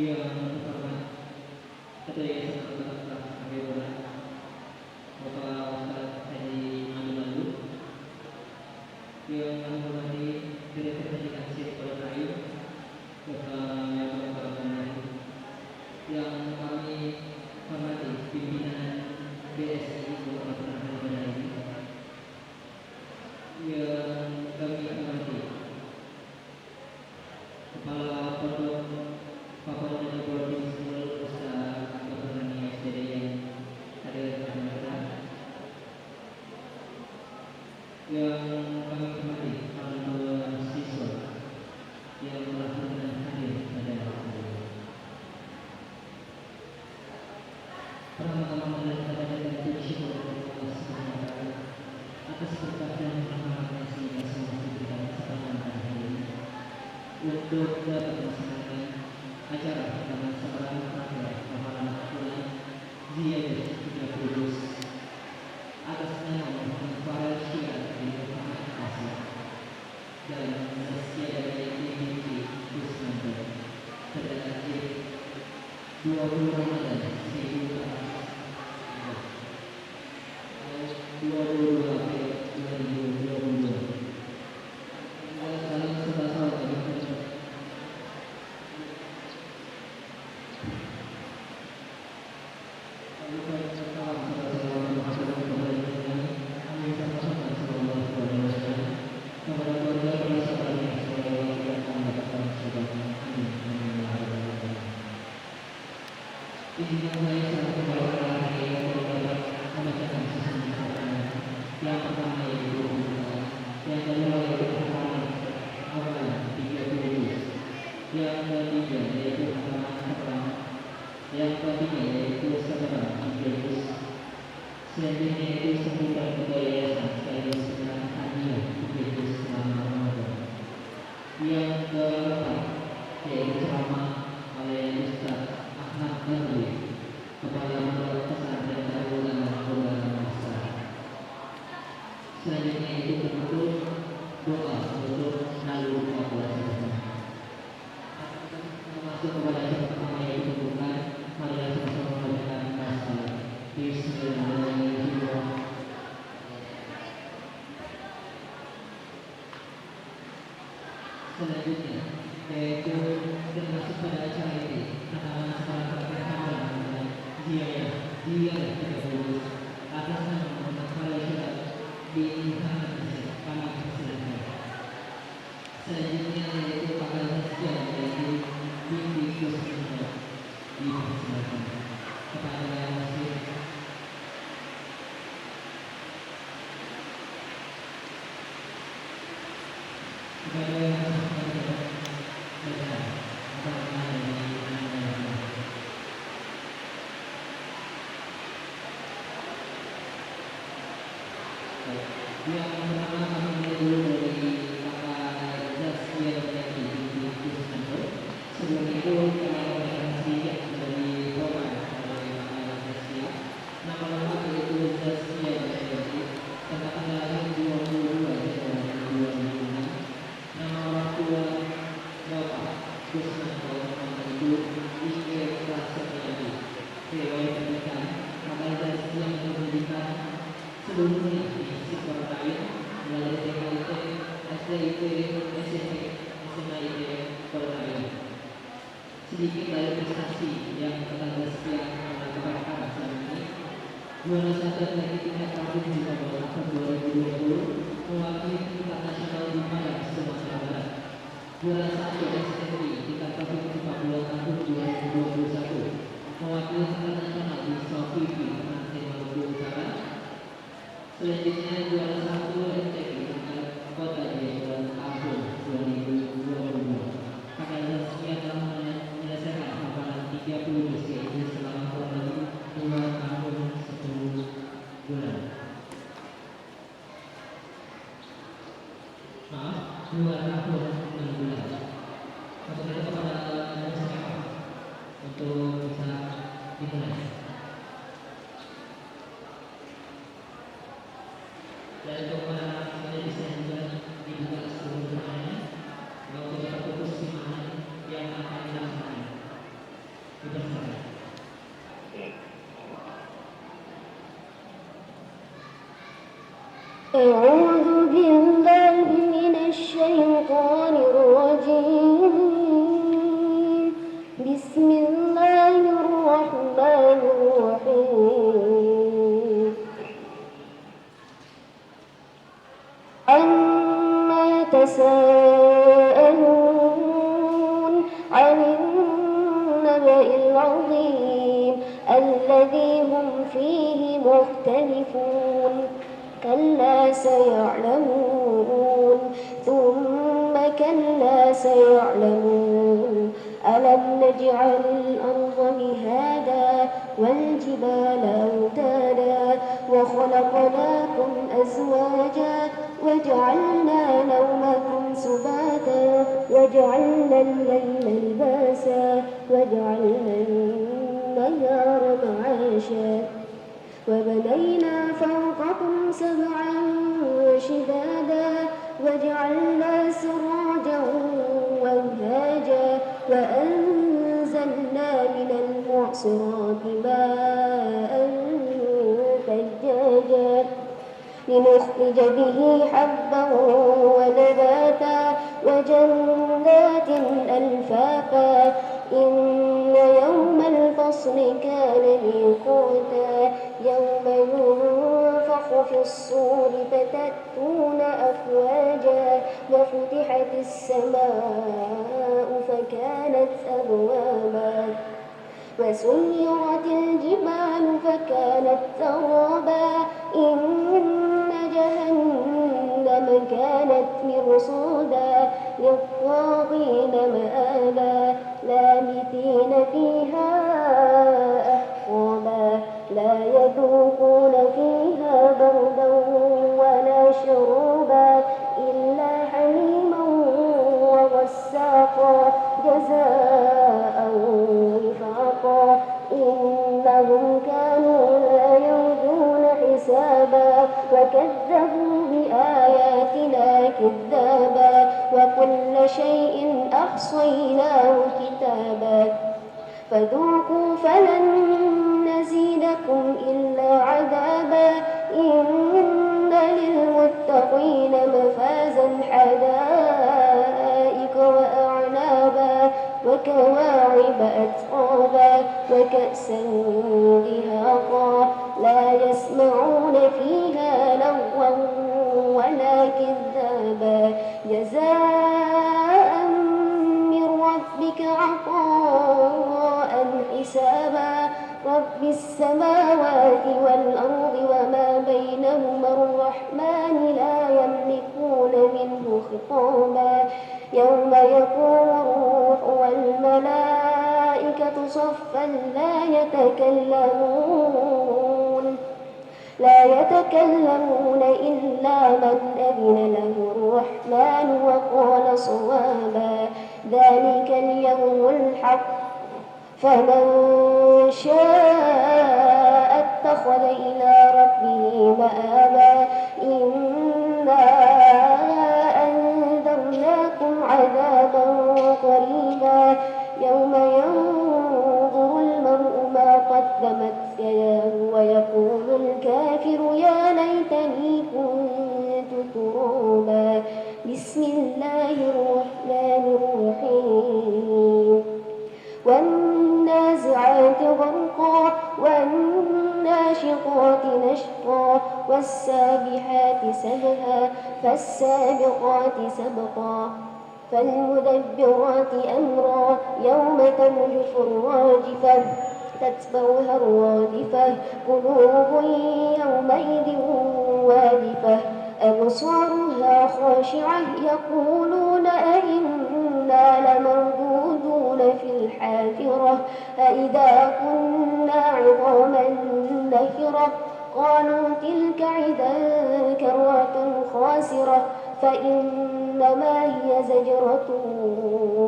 yang terhormat Ketua Yayasan Al-Fatihah Habibullah Bapak Ustaz Haji Madu Madu, yang kami hormati Direktur Pendidikan SIP Rayu Bapak Yaman Barakandari, yang kami hormati pimpinan BSI Bapak Abdurrahman Badari, yang kami hormati Kepala Pondok Papan dan Boarding School Ustaz Abdurrahman SDD yang hadir pada malam, yang kami hormati para tua siswa yang telah berkenan hadir pada malam ini. Pertama-tama marilah kita panjatkan puji kepada Allah Subhanahu wa taala atas berkat dan rahmat kasih yang semua diberikan sepanjang hari ini untuk dapat melaksanakan acara pertama seorang rangkaian pahala bulan Ziyadah 30 atas nama Muhammad Farel Syiar di Muhammad Kasih dan Zaskia dari binti Kusnanda pada akhir 20 Ramadan 22 April 2022. Salam serta salam bagi kita. Izinkan saya selaku kepala olahraga yang dapat membacakan sesungguhnya. Yang pertama yaitu yang kedua yaitu halaman awal 30, yang ketiga yaitu halaman pertama, yang ketiga yaitu sekarang 30, selanjutnya yaitu sambutan ketua yayasan sekaligus dengan hadiah 30 selama Ramadan. Yang keempat yaitu ceramah oleh Ustaz Ahmad Badri, Kepala Pondok Pesantren Darul Ulama Masa. Selanjutnya itu penutup doa untuk lalu 14. Masuk kepada yang pertama yaitu bukan, marilah sama-sama membacakan pasal Bismillahirrahmanirrahim. Selanjutnya yaitu kita masuk pada acara ini anak-anak sekolah pertama Ziyadah 30 atas nama Muhammad Farel Syiar di Muhammad Kasih, kami persilakan. Selanjutnya yaitu Pakar Zaskia yaitu binti Kusnanda dipersilakan. Kepada yang masih kepada yang yang pertama kami mulai dulu dari Pakar Zaskia dari Kusnanda. Sebelum itu kami akan sedikit dari Bapak dari Pakar Zaskia. Nama lengkap yaitu Zaskia dari tanggal lahir 22 Januari 2006. Nama orang tua Bapak Kusnanda nama Ibu Ike Prasetyadi. Riwayat pernikahan Pakar Zaskia yang pendidikan sebelumnya di Siswa Rayu melalui TKIT, SDIT, SMP, SMAIT, Rayu. Sedikit dari prestasi yang telah Zaskia lakukan selama ini. Juara 1 atletik tingkat kampung di Papua tahun 2020 mewakili tingkat nasional di Padang, Sumatera Barat. Juara 1 SMI tingkat kampung di Papua tahun 2021 mewakili tingkat nasional di Sofifi, Mantin, Maluku Utara. Selanjutnya juara 1 MTQ tingkat kota di tahun 2022. Pakar Zaskia telah menyelesaikan hafalan 30 juz yaitu selama kurang lebih 2 tahun 10 bulan. Maaf, 2 tahun 6 bulan. Untuk itu kepada siapa untuk bisa dimulai. Dan untuk para sekali bisa juga dibuka seluruh doanya, untuk terputus simpanan yang akan dilaksanakan. أعوذ بالله من الشيطان الرجيم. بسم الله الرحمن الرحيم. عما يتساءلون عن النبأ العظيم الذي هم فيه مختلفون. كلا سيعلمون ثم كلا سيعلمون. ألم نجعل الأرض مهادا والجبال أوتادا وخلقناكم أزواجا وجعلنا نومكم سباتا وجعلنا الليل لباسا وجعلنا النهار معاشا وبنينا فوقكم سبعا شدادا وجعلنا سراجا وهاجا وأنزلنا من المعصرات ماء ثجاجا لنخرج به حبا ونباتا وجنات ألفافا إن يوم الفصل كان ميقاتا يوم ينفخ في الصور فتأتون أفواجا وفتحت السماء فكانت أبوابا وسيرت الجبال فكانت سرابا إن جهنم كانت مرصادا للطاغين مآبا لابثين فيها أحقابا لا يذوقون فيها بردا ولا شرابا إلا حميما وغساقا جزاء وفاقا إنهم كانوا لا يرجون حسابا وكذبوا بآياتنا كذابا وكل شيء أحصيناه كتابا فذوقوا فلن نزيدكم إلا عذابا إن للمتقين مفازا حدائق وأعنابا وكواعب أترابا وكأسا دهاقا لا يسمعون فيها لغوا ولا كذابا جزاء من ربك عطاء حسابا رب السماوات والأرض وما بينهما الرحمن لا يملكون منه خطابا يوم يقوم الروح والملائكة صفا لا يتكلمون إلا من أذن له الرحمن وقال صوابا ذلك اليوم الحق فمن شاء اتخذ إلى ربه مآبا إنا أنذرناكم عذابا قريبا يوم ينظر المرء ما قدمت يداه ويقول الكافر يا ليتني كنت ترابا بسم الله الرحمن الرحيم والنازعات غرقا والناشطات نشطا والسابحات سبها فالسابقات سبقا فالمدبرات أمرا يوم ترجف الراجفة تتبعها الرادفة قلوب يومئذ واجفة أبصارها خاشعة يقولون أئنا لمردودون في الحافرة أئذا كنا عظاما نخرة قالوا تلك عدا كرة خاسرة فإنما هي زجرة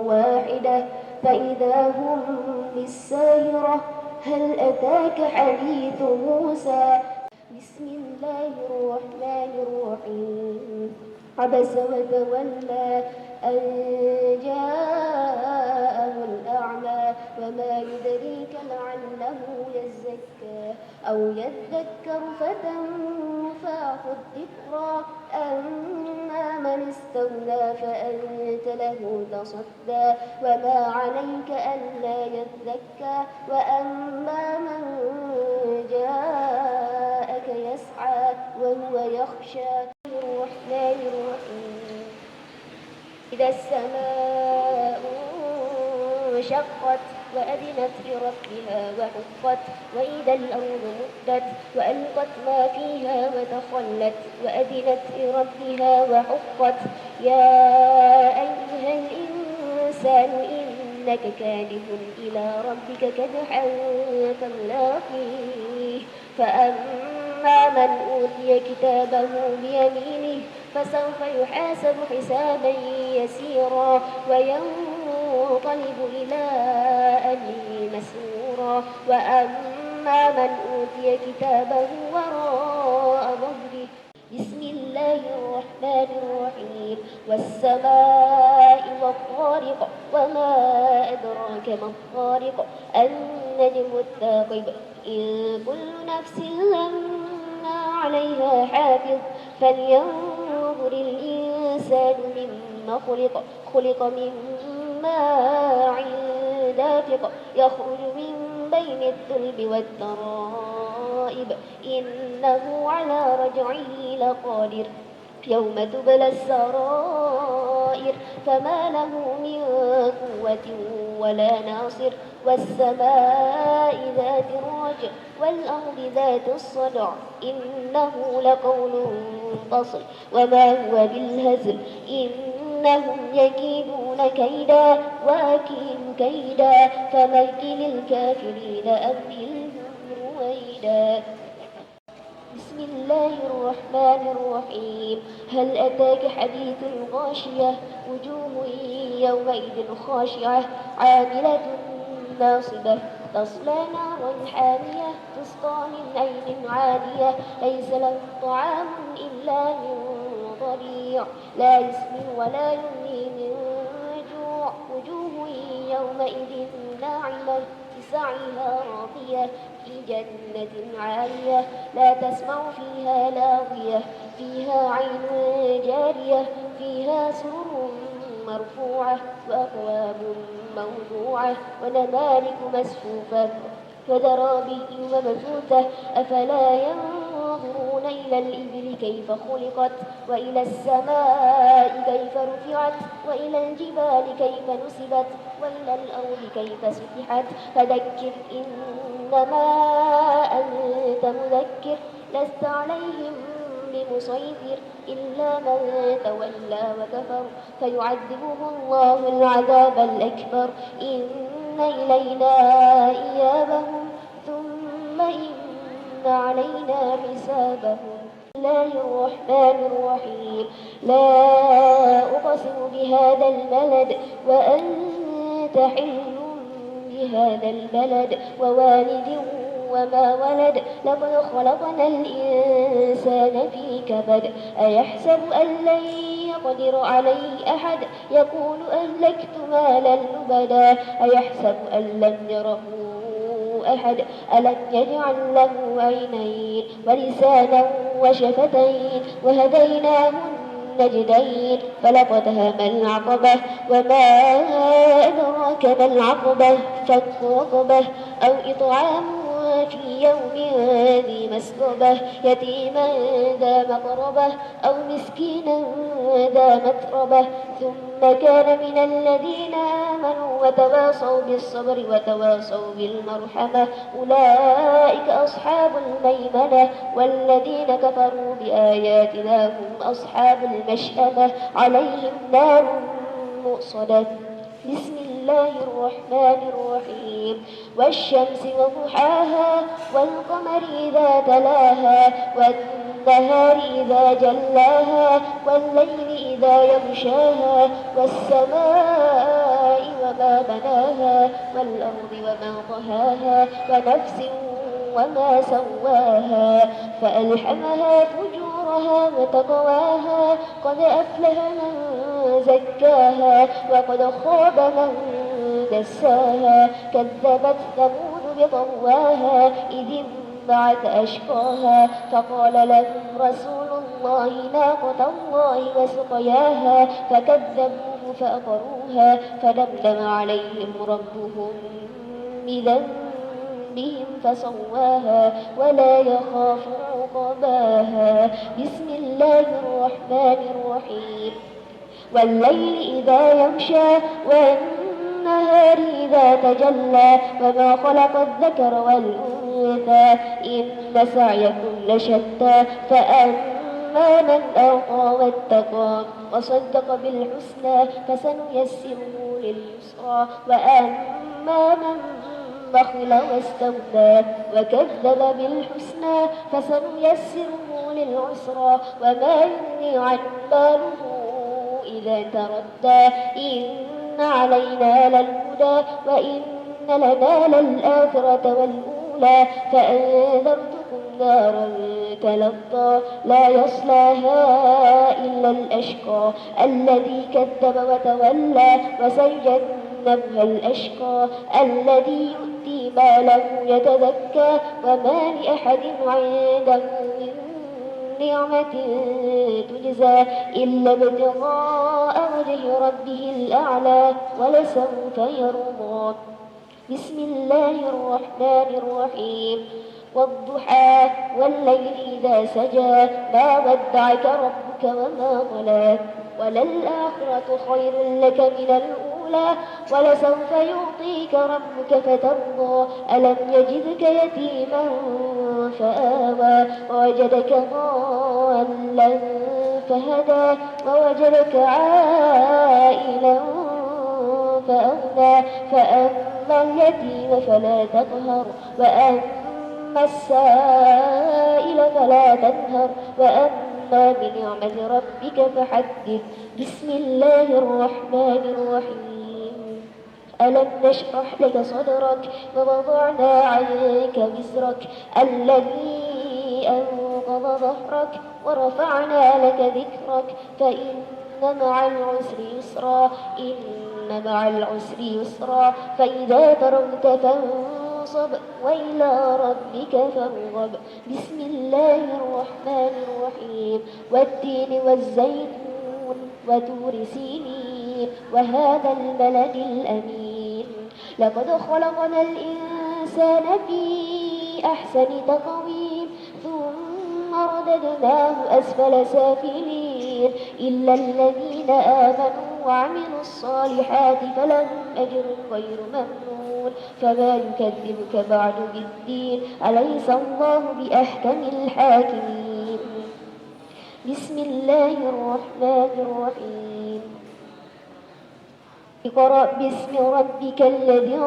واحدة فإذا هم بالساهرة هل أتاك حديث موسى بسم الله الرحمن الرحيم عبس وتولى أن جاءه الأعمى أعمى وما يدريك لعله يزكى أو يذكر فتنفعه الذكرى أما من استغنى فأنت له تصدى وما عليك ألا يزكى وأما من جاءك يسعى وهو يخشى الرحمن الرحيم إذا السماء انشقت وأذنت لربها وحقت وإذا الأرض مدت وألقت ما فيها وتخلت وأذنت لربها وحقت يا أيها الإنسان إنك كادح إلى ربك كدحا فملاقيه فأما من أوتي كتابه بيمينه فسوف يحاسب حسابا يسيرا وينقلب إلى أهله مسرورا وأما من أوتي كتابه وراء ظهره بسم الله الرحمن الرحيم والسماء والطارق وما أدراك ما الطارق النجم الثاقب إن كل نفس لما عليها حافظ فلينظر الإنسان مما خلق من ماء دافق يخرج من بين الصلب والترائب إنه على رجعه لقادر يوم تبلى السرائر فما له من قوة ولا ناصر والسماء ذات الرجع والأرض ذات الصدع إنه لقول فصل وما هو بالهزل إنهم يكيدون كيدا وأكيد كيدا فمهل الكافرين أمهلهم رويدا بسم الله الرحمن الرحيم هل أتاك حديث الغاشية وجوه يومئذ خاشعة عاملة ناصبة تصلى نارا حامية تسقى من عين عالية ليس لهم طعام إلا من ضريع لا يسمن ولا يغني من جوع وجوه يومئذ ناعمة لسعيها راضية في جنة عالية لا تسمع فيها لاغية فيها عين جارية فيها سرر مرفوعة وأكواب موضوعة ونمارق مسفوفة وزرابي مبثوثة أفلا ينظرون إلى الإبل كيف خلقت وإلى السماء كيف رفعت وإلى الجبال كيف نصبت وإلى الأرض كيف سطحت فذكر إنما أنت مذكر لست عليهم بمسيطر إلا من تولى وكفر فيعذبه الله العذاب الأكبر إن إلينا إيابهم ثم إن علينا حسابهم بسم الله الرحمن الرحيم لا أقسم بهذا البلد وأنت حل بهذا البلد ووالد وما ولد لقد خلقنا الإنسان في كبد أيحسب أن لن يقدر عليه أحد يقول أهلكت مالا لبدا أيحسب أن لم يره أحد ألم يجعل له عينين ولسانا وشفتين وهديناه النجدين فلقتهم العقبة وما أدراك ما العقبة فك رقبة أو إطعام في يوم ذي مسغبة يتيما ذا مقربة أو مسكينا ذا متربة ثم كان من الذين آمنوا وتواصوا بالصبر وتواصوا بالمرحمة أولئك أصحاب الميمنة والذين كفروا بآياتنا هم أصحاب المشأمة عليهم نار مؤصدة بسم الله الرحمن الرحيم والشمس وضحاها والقمر إذا تلاها والنهار إذا جلاها والليل إذا يغشاها والسماء وما بناها والأرض وما طهاها ونفس وما سواها فألحمها فجورها وتقواها قد أفلح من زكاها وقد خاب من دساها كذبت ثمود بطغواها إذ انبعث أشقاها فقال لهم رسول الله ناقة الله وسقياها فكذبوه فأقروها فدمدم عليهم ربهم بذنبهم فسواها ولا يخاف عقباها. بسم الله الرحمن الرحيم والليل إذا يغشى والنهار إذا تجلى وما خلق الذكر والأنثى إن سعيكم لشتى فأما من أعطى واتقى وصدق بالحسنى فسنيسره لليسرى وأما من بخل واستغنى وكذب بالحسنى فسنيسره للعسرى وما يغني عن ماله إذا تردى إن علينا للهدى وإن لنا للآخرة والأولى فأنذرتكم نارا تلظى لا يصلاها إلا الأشقى الذي كذب وتولى وسيجنبها الأشقى الذي يؤتي ماله يتزكى وما لأحد عنده من نعمة تجزى إلا ابتغاء وجه ربه الأعلى ولسوف يرضى. بسم الله الرحمن الرحيم والضحى والليل إذا سجى ما ودعك ربك وما قلى وللآخرة خير لك من الأولى ولسوف يعطيك ربك فترضى ألم يجدك يتيما فآوى ووجدك ضالا فهدى ووجدك عائلا فأغنى فأما اليتيم فلا تقهر وأما السائل فلا تنهر وأما بنعمة ربك فحدث. بسم الله الرحمن الرحيم ألم نشرح لك صدرك ووضعنا عنك وزرك الذي أنقض ظهرك ورفعنا لك ذكرك فإن مع العسر يسرا إن مع العسر يسرا فإذا فرغت فانصب وإلى ربك فارغب. بسم الله الرحمن الرحيم والتين والزيتون وتور سينين وهذا البلد الأمين لقد خلقنا الإنسان في أحسن تقويم ثم رددناه أسفل سافلين إلا الذين آمنوا وعملوا الصالحات فلهم أجر غير ممنون فما يكذبك بعد بالدين أليس الله بأحكم الحاكمين. بسم الله الرحمن الرحيم اقرأ باسم ربك الذي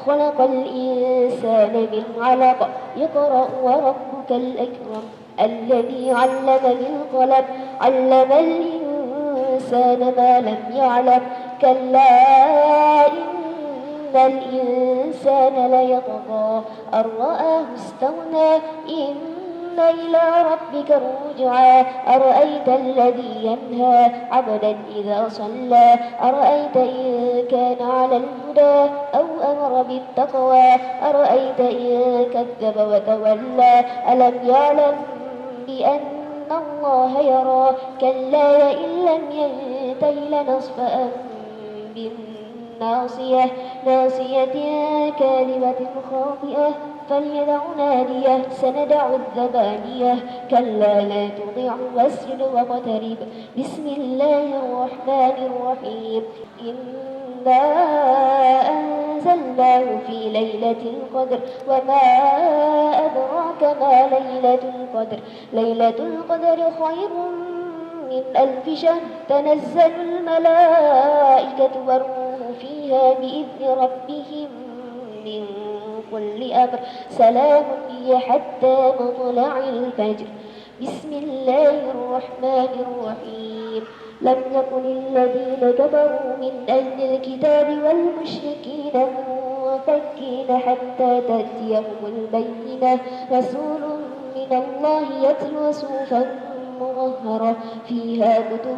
خلق الإنسان من علق اقرأ وربك الأكرم الذي علم بالقلم علم الإنسان ما لم يعلم كلا إن الإنسان ليطغى أن رآه استغنى إن إلى ربك الرجعى أرأيت الذي ينهى عبدا إذا صلى أرأيت إن كان على الهدى أو أمر بالتقوى أرأيت إن كذب وتولى ألم يعلم بأن الله يرى كلا لئن لم ينته لنصفا بالناصية ناصية كاذبة خاطئة فليدع ناديه سندع الزبانية كلا لا تطعه واسجد واقترب. بسم الله الرحمن الرحيم إنا أنزلناه في ليلة القدر وما أدراك ما ليلة القدر ليلة القدر خير من 1000 شهر تنزل الملائكة والروح فيها بإذن ربهم من كل أمر سلام هي حتى مطلع الفجر. بسم الله الرحمن الرحيم لم يكن الذين كفروا من أهل الكتاب والمشركين منفكين حتى تأتيهم البينة رسول من الله يتلو صحفا مطهرة فيها كتب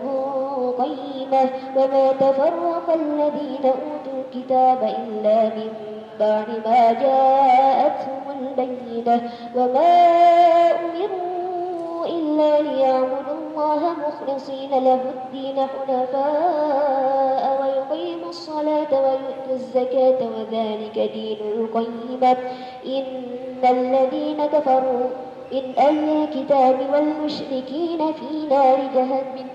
قيمة وما تفرق الذين أوتوا الكتاب إلا من بعد ما جاءتهم البينة وما أمروا إلا ليعبدوا الله مخلصين له الدين حنفاء ويقيموا الصلاة ويؤتوا الزكاة وذلك دين القيمة إن الذين كفروا من أهل الكتاب والمشركين في نار جهنم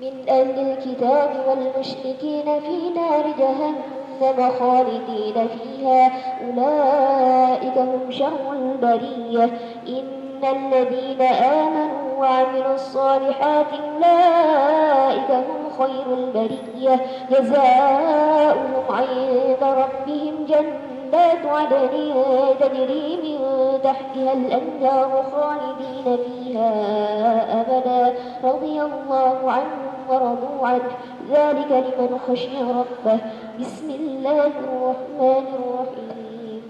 من أهل الكتاب والمشركين في نار جهنم خالدين فيها أولئك هم شر البرية إن الذين آمنوا وعملوا الصالحات أولئك هم خير البرية جزاؤهم عند ربهم جنات عدن تجري من تحتها الأنهار خالدين فيها أبدا رضي الله عنهم ورضوا عنه ذلك لمن خشي ربه بسم الله الرحمن الرحيم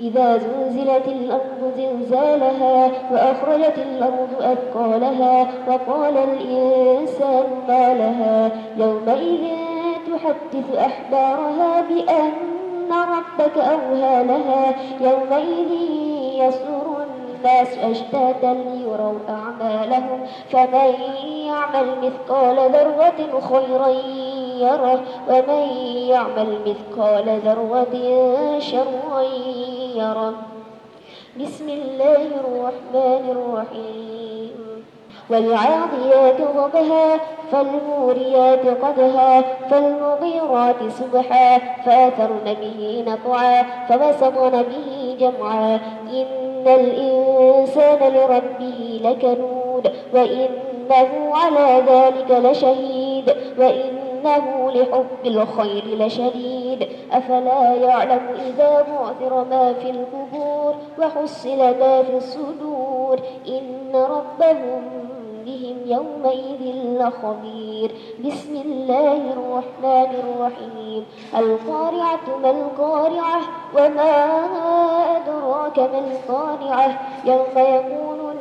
إذا زلزلت الأرض زلزالها وأخرجت الأرض أثقالها وقال الإنسان ما لها يومئذ تحدث أخبارها بأن ربك أوهى لها يومئذ يصدر الناس أشتاتا ليروا أعمالهم فمن يعمل مثقال ذرة خيرا يره ومن يعمل مثقال ذرة شرا يره بسم الله الرحمن الرحيم والعاديات ضبحا فالموريات قدحا فالمغيرات سبحا فأثرن به نقعا فوسطن به جمعا إن الإنسان لربه لكنود وإنه على ذلك لشهيد وإنه لحب الخير لشديد أفلا يعلم إذا بعثر ما في القبور وحصل ما في الصدور إن ربهم بهم يومئذ لخبير بسم الله الرحمن الرحيم القارعة ما القارعة وما أدراك ما القارعة يوم يكون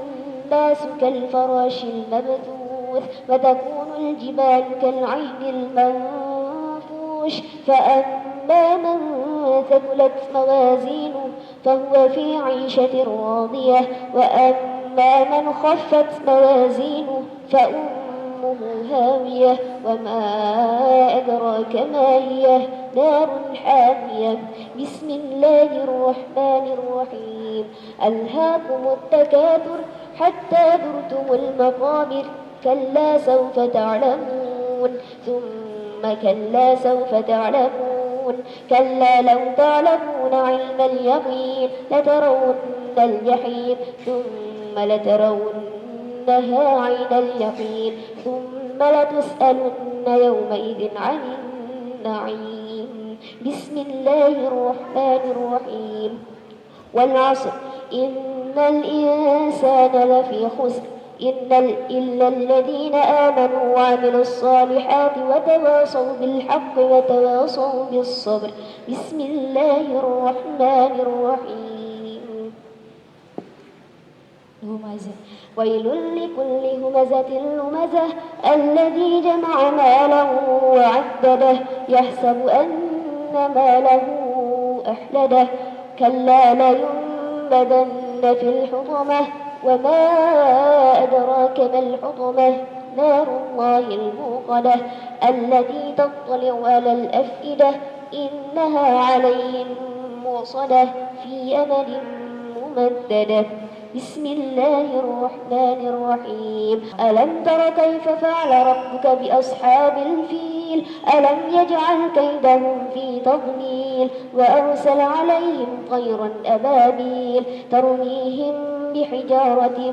الناس كالفراش المبثوث وتكون الجبال كالعهن المنفوش فأما من ثقلت موازينه فهو في عيشة راضية وأما من خفت موازينه فأمه هاوية وما أدراك ما هي نار حامية بسم الله الرحمن الرحيم ألهاكم التكاثر حتى زرتم المقابر كلا سوف تعلمون ثم كلا سوف تعلمون كلا لو تعلمون علم اليقين لترون الجحيم ثم لترونها عين اليقين ثم لتسألن يومئذ عن النعيم بسم الله الرحمن الرحيم والعصر إن الإنسان لفي خسر إلا الذين آمنوا وعملوا الصالحات وتواصوا بالحق وتواصوا بالصبر بسم الله الرحمن الرحيم ويل لكل همزة لمزة الذي جمع ماله وعدده يحسب أن ماله أحلده كلا لينبذن في الحطمة وما أدراك ما الحطمة نار الله الموقدة التي تطلع على الأفئدة إنها عليهم موصدة في أمد ممددة بسم الله الرحمن الرحيم ألم تر كيف فعل ربك بأصحاب الفيل ألم يجعل كيدهم في تضليل وأرسل عليهم طيرا أبابيل ترميهم بحجارة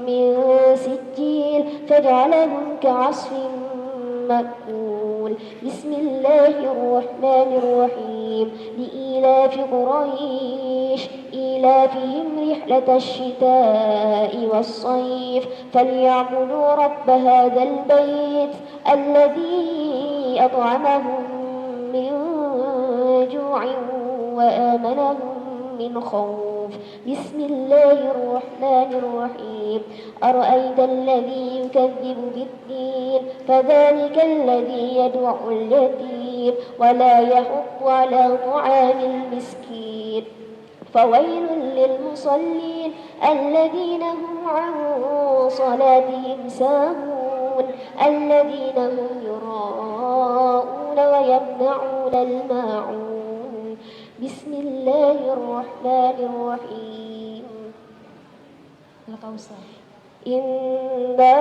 من سجيل فجعلهم كعصف مأكول بسم الله الرحمن الرحيم لإيلاف قريش إيلافهم رحلة الشتاء والصيف فليعبدوا رب هذا البيت الذي أطعمهم من جوع وآمنهم من خوف بسم الله الرحمن الرحيم أرأيت الذي يكذب بالدين فذلك الذي يدع اليتيم ولا يحض على طعام المسكين فويل للمصلين الذين هم عن صلاتهم ساهون الذين هم يراءون ويمنعون الماعون بسم الله الرحمن الرحيم إنا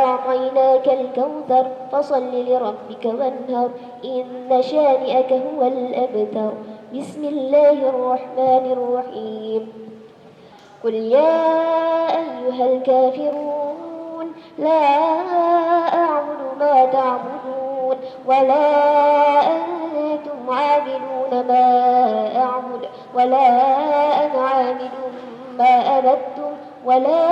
أعطيناك الكوثر فصل لربك وانهر إن شانئك هو الأبتر بسم الله الرحمن الرحيم قل يا أيها الكافرون لا أعبد ما تعبدون ولا أنتم عابدون ما أعبد ولا أنا عابد ما أبدتم ولا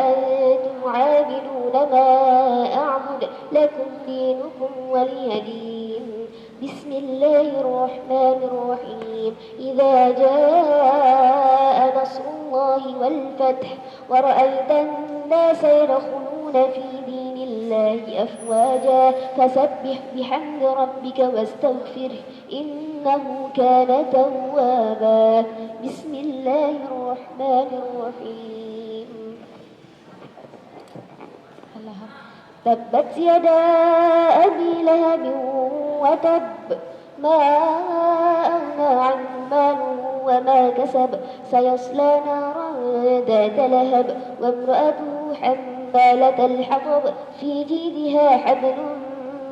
أنتم عابدون ما أعبد لكم دينكم ولي دين بسم الله الرحمن الرحيم إذا جاء نصر الله والفتح ورأيت الناس يدخلون في دين الله أفواجا فسبح بحمد ربك واستغفره إنه كان توابا بسم الله الرحمن الرحيم تبت يدا أبي لهب وتب ما أغنى عنه ماله وما كسب سيصلى نارا ذات لهب وامرأته حمالة الحطب في جيدها حبل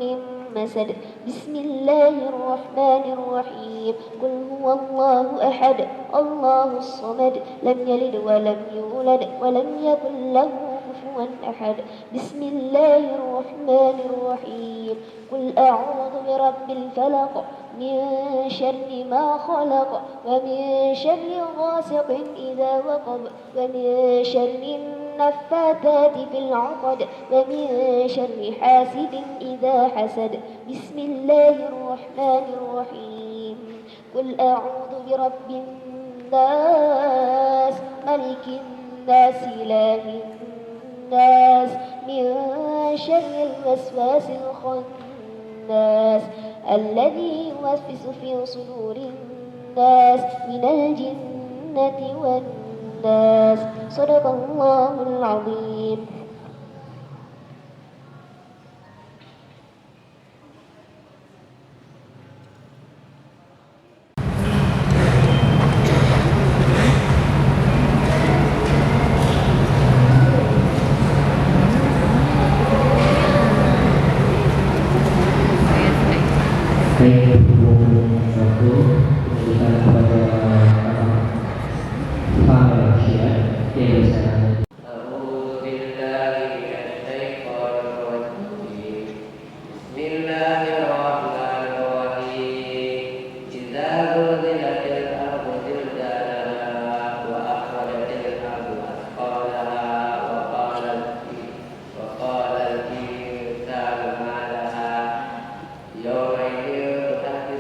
من مسد بسم الله الرحمن الرحيم قل هو الله أحد الله الصمد لم يلد ولم يولد ولم يكن له كفوا أحد بسم الله الرحمن الرحيم قل أعوذ برب الفلق من شر ما خلق ومن شر غاسق إذا وقب ومن شر النفاثات في العقد ومن شر حاسد إذا حسد بسم الله الرحمن الرحيم قل أعوذ برب الناس ملك الناس إله الناس من شر الوسواس الخناس الذي يوسوس في صدور الناس من الجنة والناس صدق الله العظيم. Baik, satu kita kepada Pak Syed yang bisa. يومئذ تحدث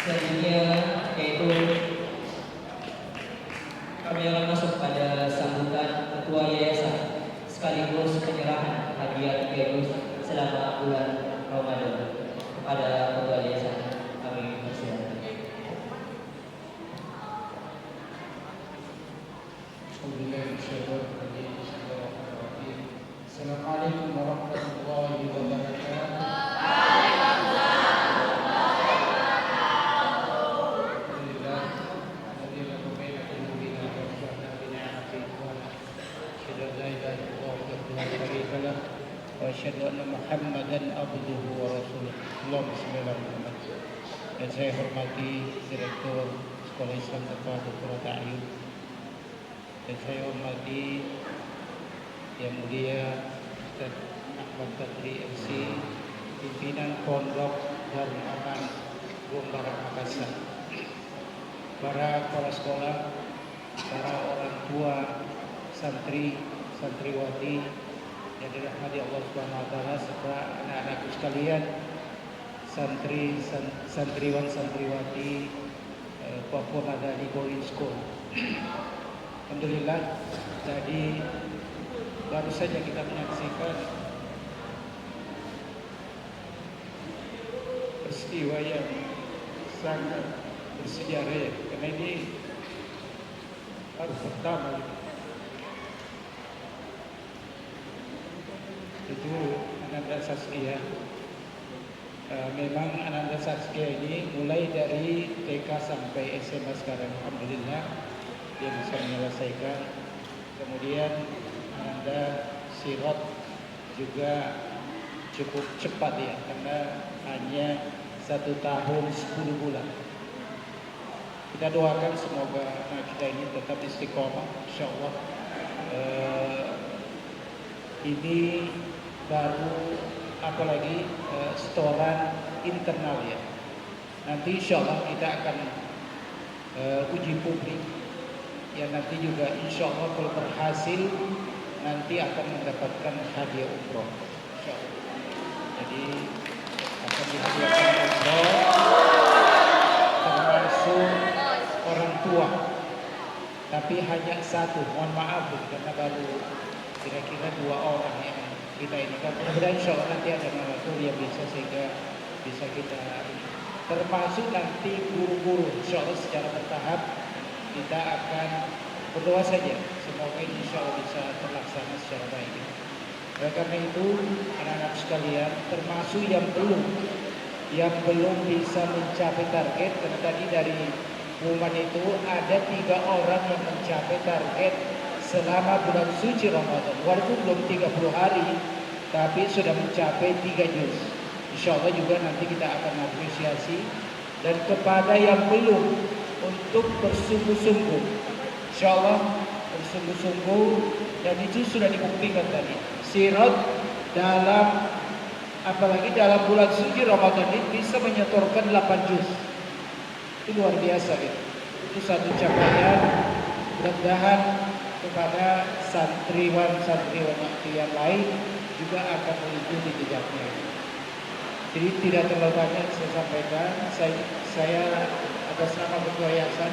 Selanjutnya yaitu kami akan masuk pada sambutan ketua yayasan sekaligus penyerahan hadiah sekaligus selama bulan Ramadan kepada ketua yayasan. Kami persilakan. Assalamualaikum warahmatullahi wabarakatuh. وأشهد أن محمدا عبده ورسوله. Allahumma shalli ala Muhammad. Yang saya hormati Direktur Sekolah Islam Tepat Dr. Ta'ayun. Dan saya hormati Yang Mulia Ustaz Ahmad Badri MC, pimpinan Pondok Darul Aman Gombaran Makassar. Para kepala sekolah, para orang tua, santri, santriwati yang dirahmati Allah Subhanahu wa taala, serta anak-anakku sekalian, santriwan santriwati Papua Madani Boarding School. Alhamdulillah, tadi baru saja kita menyaksikan peristiwa yang sangat bersejarah ya, karena ini baru pertama itu Ananda Saskia. Memang Ananda Saskia ini mulai dari TK sampai SMA sekarang, alhamdulillah dia bisa menyelesaikan. Kemudian Ananda Sirot juga cukup cepat ya, karena hanya 1 tahun 10 bulan. Kita doakan semoga anak kita ini tetap istiqomah, insyaallah. Ini baru apalagi setoran internal ya. Nanti insyaallah kita akan uji publik yang nanti juga insyaallah kalau berhasil nanti akan mendapatkan hadiah umroh insyaallah. Jadi akan dihadiahkan umroh termasuk orang tua, tapi hanya 1, mohon maaf karena baru kira-kira 2 orang yang kita ini kan. Mudah-mudahan insya Allah nanti ada malatul yang bisa sehingga bisa kita termasuk nanti guru-guru insya Allah secara bertahap kita akan berdoa saja semoga ini insya Allah bisa terlaksana secara baik. Oleh karena itu anak-anak sekalian, termasuk yang belum bisa mencapai target, karena tadi dari pengumuman itu ada 3 orang yang mencapai target selama bulan suci Ramadan, walaupun belum 30 hari tapi sudah mencapai 3 juz. Insya Allah juga nanti kita akan apresiasi. Dan kepada yang belum, untuk bersungguh-sungguh, insya Allah bersungguh-sungguh, dan itu sudah dibuktikan tadi. Sirot dalam apalagi dalam bulan suci Ramadan ini bisa menyetorkan 8 juz. Itu luar biasa gitu. Itu satu capaian. Mudah-mudahan kepada santriwan yang lain juga akan mengikuti jejaknya. Jadi tidak terlalu banyak saya sampaikan. Saya atas nama ketua yayasan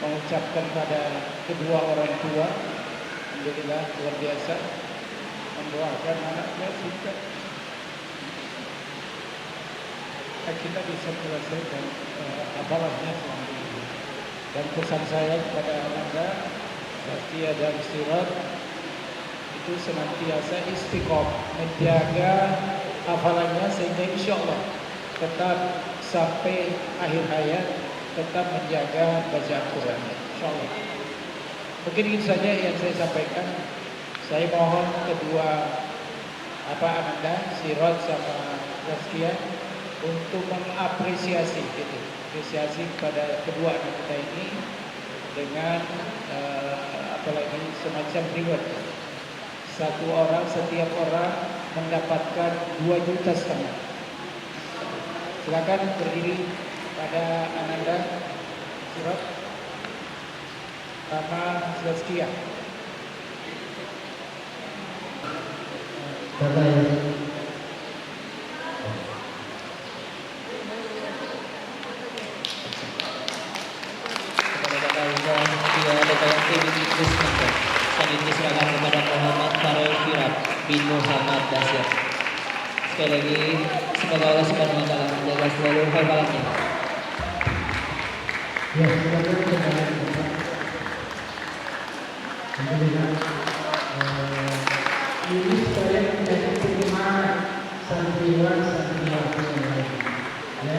mengucapkan pada kedua orang tua, alhamdulillah luar biasa, mendoakan anaknya sehingga kita bisa menyelesaikan hafalannya selama ini. Dan pesan saya kepada Anda, Saskia dan Sirot itu senantiasa istiqomah menjaga hafalannya sehingga insya Allah tetap sampai akhir hayat tetap menjaga bacaan Qurannya, insya Allah. Mungkin itu saja yang saya sampaikan. Saya mohon kedua Ananda, Sirot sama Saskia untuk mengapresiasi apresiasi kepada kedua anak kita ini dengan apalagi semacam reward. 1 orang, setiap orang mendapatkan 2,5 juta. Silakan berdiri pada Ananda, Sirot, sama Saskia. Bapak dia ada tim Krisnanda. Kami diserahkan kepada Muhammad Farel Firab bin Muhammad Dasyat. Sekali lagi, semoga Allah Subhanahu wa Ta'ala menjaga selalu hafalannya. Ya, silakan kepada Bapak. Kemudian ini supaya menjadi penyemangat santriwan santriwati yang lain. Ya,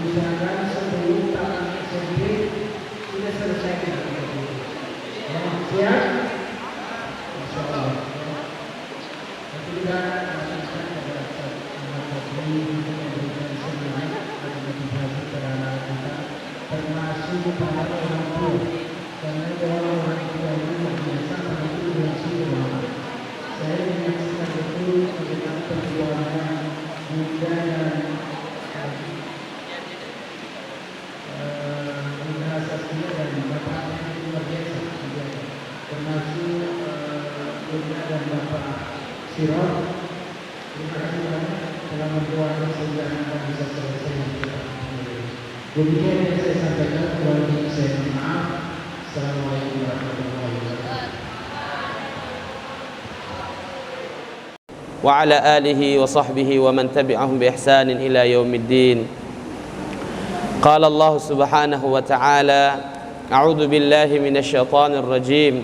misalkan sebelum tahun sendiri sudah selesai kita. Ya, siap? Insya Allah. Tapi kita lakukan pada saat ini memberikan semangat dan motivasi kepada anak kita, termasuk para orang tua. Karena orang tua ini biasa itu yang sudah. Saya menyaksikan itu dengan perjuangan muda dan Bunda Saskia dan Bapak yang luar biasa juga, termasuk Bunda dan Bapak Sirot. Terima kasih banyak telah berdoa sehingga akan bisa selesai. Demikian yang saya sampaikan. Walaupun saya maaf. Assalamualaikum warahmatullahi wabarakatuh. وعلى آله وصحبه ومن تبعهم بإحسان إلى يوم الدين. قال الله سبحانه وتعالى: أعوذ بالله من الشيطان الرجيم.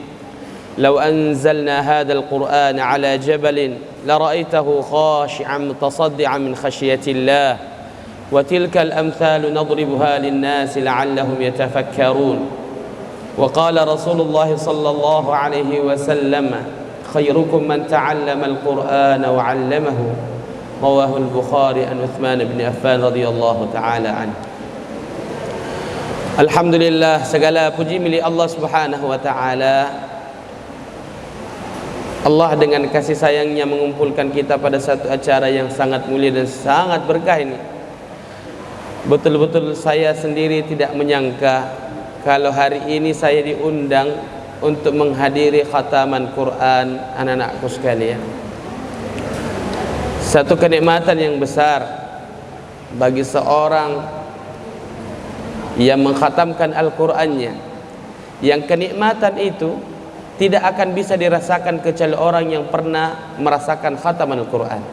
لو أنزلنا هذا القرآن على جبل لرأيته خاشعا متصدعا من خشية الله وتلك الأمثال نضربها للناس لعلهم يتفكرون. وقال رسول الله صلى الله عليه وسلم: خيركم من تعلم القرآن وعلمه. رواه البخاري عن عثمان بن عفان رضي الله تعالى عنه. Alhamdulillah, segala puji milik Allah Subhanahu wa Ta'ala. Allah dengan kasih sayangnya mengumpulkan kita pada satu acara yang sangat mulia dan sangat berkah ini. Betul-betul saya sendiri tidak menyangka kalau hari ini saya diundang untuk menghadiri khataman Quran anak-anakku sekalian. Satu kenikmatan yang besar bagi seorang yang mengkhatamkan Al-Qur'annya, yang kenikmatan itu tidak akan bisa dirasakan kecuali orang yang pernah merasakan khataman Al-Qur'an.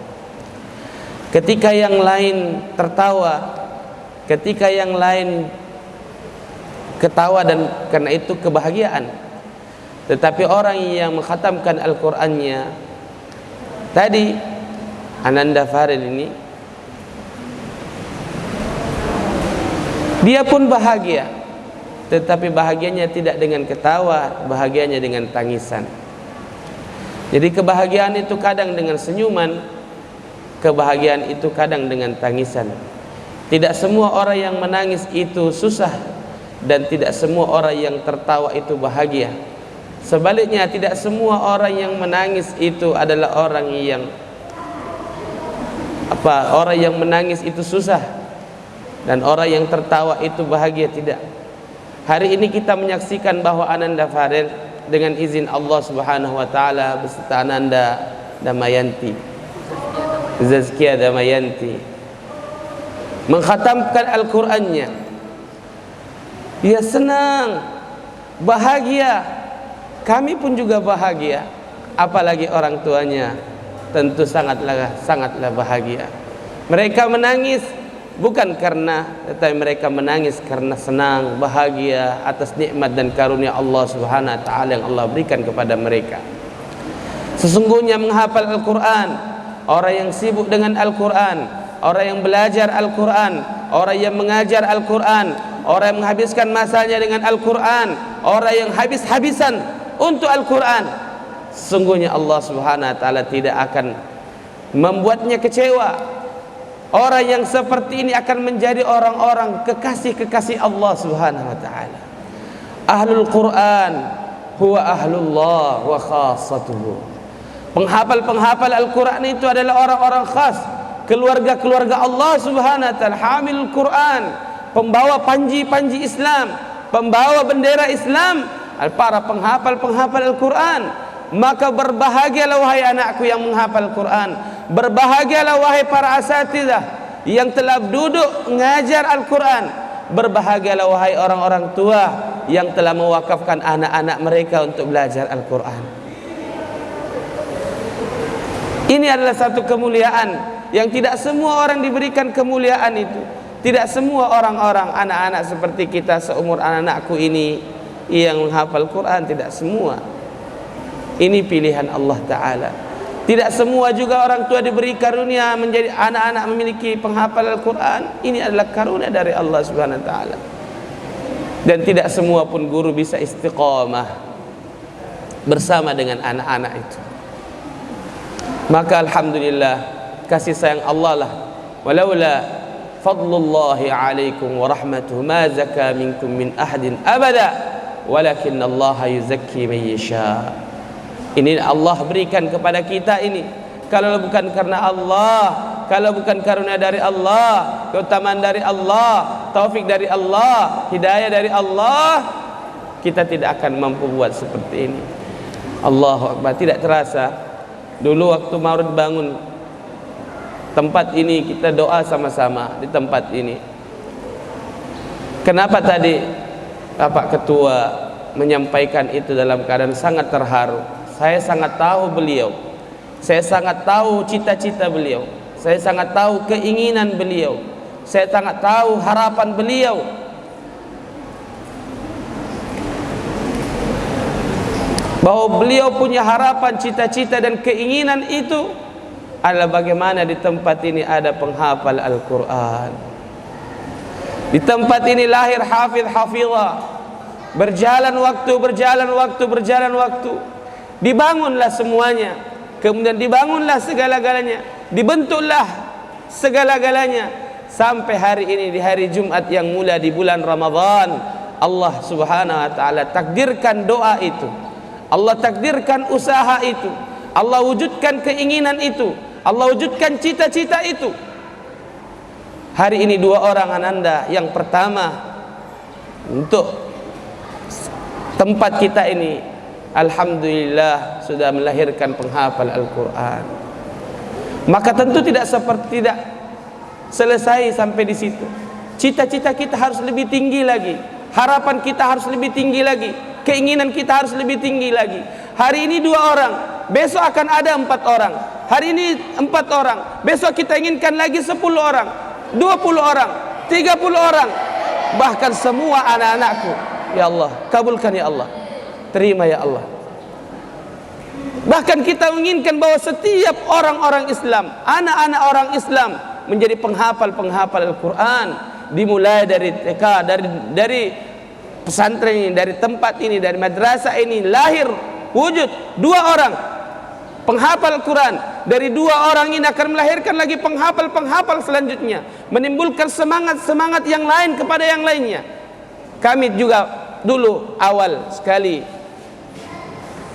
Ketika yang lain tertawa, ketika yang lain ketawa dan karena itu kebahagiaan, tetapi orang yang mengkhatamkan Al-Qur'annya tadi, Ananda Farel ini, dia pun bahagia, tetapi bahagianya tidak dengan ketawa, bahagianya dengan tangisan. Jadi kebahagiaan itu kadang dengan senyuman, kebahagiaan itu kadang dengan tangisan. Tidak semua orang yang menangis itu susah, dan tidak semua orang yang tertawa itu bahagia. Sebaliknya, tidak semua orang yang menangis itu adalah orang yang orang yang menangis itu susah, dan orang yang tertawa itu bahagia. Tidak. Hari ini kita menyaksikan bahwa Ananda Farel dengan izin Allah Subhanahu wa Ta'ala beserta Ananda Damayanti, Zazkia Damayanti, mengkhatamkan Al-Qur'annya. Dia senang, bahagia. Kami pun juga bahagia. Apalagi orang tuanya, tentu sangatlah bahagia. Mereka menangis bukan karena, tetapi mereka menangis karena senang, bahagia atas nikmat dan karunia Allah Subhanahu wa Ta'ala yang Allah berikan kepada mereka. Sesungguhnya menghafal Al-Quran, orang yang sibuk dengan Al-Quran, orang yang belajar Al-Quran, orang yang mengajar Al-Quran, orang yang menghabiskan masanya dengan Al-Quran, orang yang habis-habisan untuk Al-Quran, sesungguhnya Allah Subhanahu wa Ta'ala tidak akan membuatnya kecewa. Orang yang seperti ini akan menjadi orang-orang kekasih-kekasih Allah Subhanahu wa Ta'ala. Ahlul Quran huwa ahlullah wa khassatuhu. Penghafal Al-Quran itu adalah orang-orang khas, keluarga-keluarga Allah Subhanahu wa Ta'ala. Hamil Quran, pembawa panji-panji Islam, pembawa bendera Islam, para penghafal Al-Quran. Maka berbahagialah wahai anakku yang menghafal Quran, berbahagialah wahai para asatidzah yang telah duduk mengajar Al-Quran, berbahagialah wahai orang-orang tua yang telah mewakafkan anak-anak mereka untuk belajar Al-Quran. Ini adalah satu kemuliaan yang tidak semua orang diberikan kemuliaan itu. Tidak semua orang-orang, anak-anak seperti kita seumur anak-anakku ini yang menghafal Quran, tidak semua. Ini pilihan Allah Ta'ala. Tidak semua juga orang tua diberi karunia menjadi anak-anak memiliki penghafal Al-Quran. Ini adalah karunia dari Allah Subhanahu Wa Ta'ala. Dan tidak semua pun guru bisa istiqamah bersama dengan anak-anak itu. Maka alhamdulillah, kasih sayang Allah lah. Walaula fadlullahi alaikum wa rahmatuhu ma zaka minkum min ahadin abada, walakin Allah yuzakki man yasha. Ini Allah berikan kepada kita ini. Kalau bukan karena Allah, kalau bukan karunia dari Allah, keutamaan dari Allah, taufik dari Allah, hidayah dari Allah, kita tidak akan mampu buat seperti ini. Allahu Akbar. Tidak terasa dulu waktu Maulid bangun tempat ini, kita doa sama-sama di tempat ini. Kenapa tadi Bapak Ketua menyampaikan itu dalam keadaan sangat terharu? Saya sangat tahu beliau, saya sangat tahu cita-cita beliau, saya sangat tahu keinginan beliau, saya sangat tahu harapan beliau. Bahwa beliau punya harapan, cita-cita dan keinginan itu adalah bagaimana di tempat ini ada penghafal Al-Quran. Di tempat ini lahir hafidh-hafidhah. Berjalan waktu. Dibangunlah semuanya. Kemudian dibangunlah segala-galanya. Dibentuklah segala-galanya. Sampai hari ini, di hari Jumat yang mulia di bulan Ramadan, Allah Subhanahu Wa Ta'ala takdirkan doa itu, Allah takdirkan usaha itu, Allah wujudkan keinginan itu, Allah wujudkan cita-cita itu. Hari ini dua orang ananda. Yang pertama, untuk tempat kita ini, alhamdulillah sudah melahirkan penghafal Al-Quran. Maka tentu tidak selesai sampai di situ. Cita-cita kita harus lebih tinggi lagi, harapan kita harus lebih tinggi lagi, keinginan kita harus lebih tinggi lagi. Hari ini 2 orang, besok akan ada 4 orang. Hari ini 4 orang, besok kita inginkan lagi 10 orang, 20 orang, 30 orang, bahkan semua anak-anakku. Ya Allah, kabulkan ya Allah, terima ya Allah. Bahkan kita menginginkan bahwa setiap orang-orang Islam, anak-anak orang Islam menjadi penghafal Al-Quran, dimulai dari TK, dari pesantren ini, dari tempat ini, dari madrasah ini lahir wujud 2 orang penghafal Al-Quran. Dari 2 orang ini akan melahirkan lagi penghafal selanjutnya, menimbulkan semangat yang lain kepada yang lainnya. Kami juga dulu awal sekali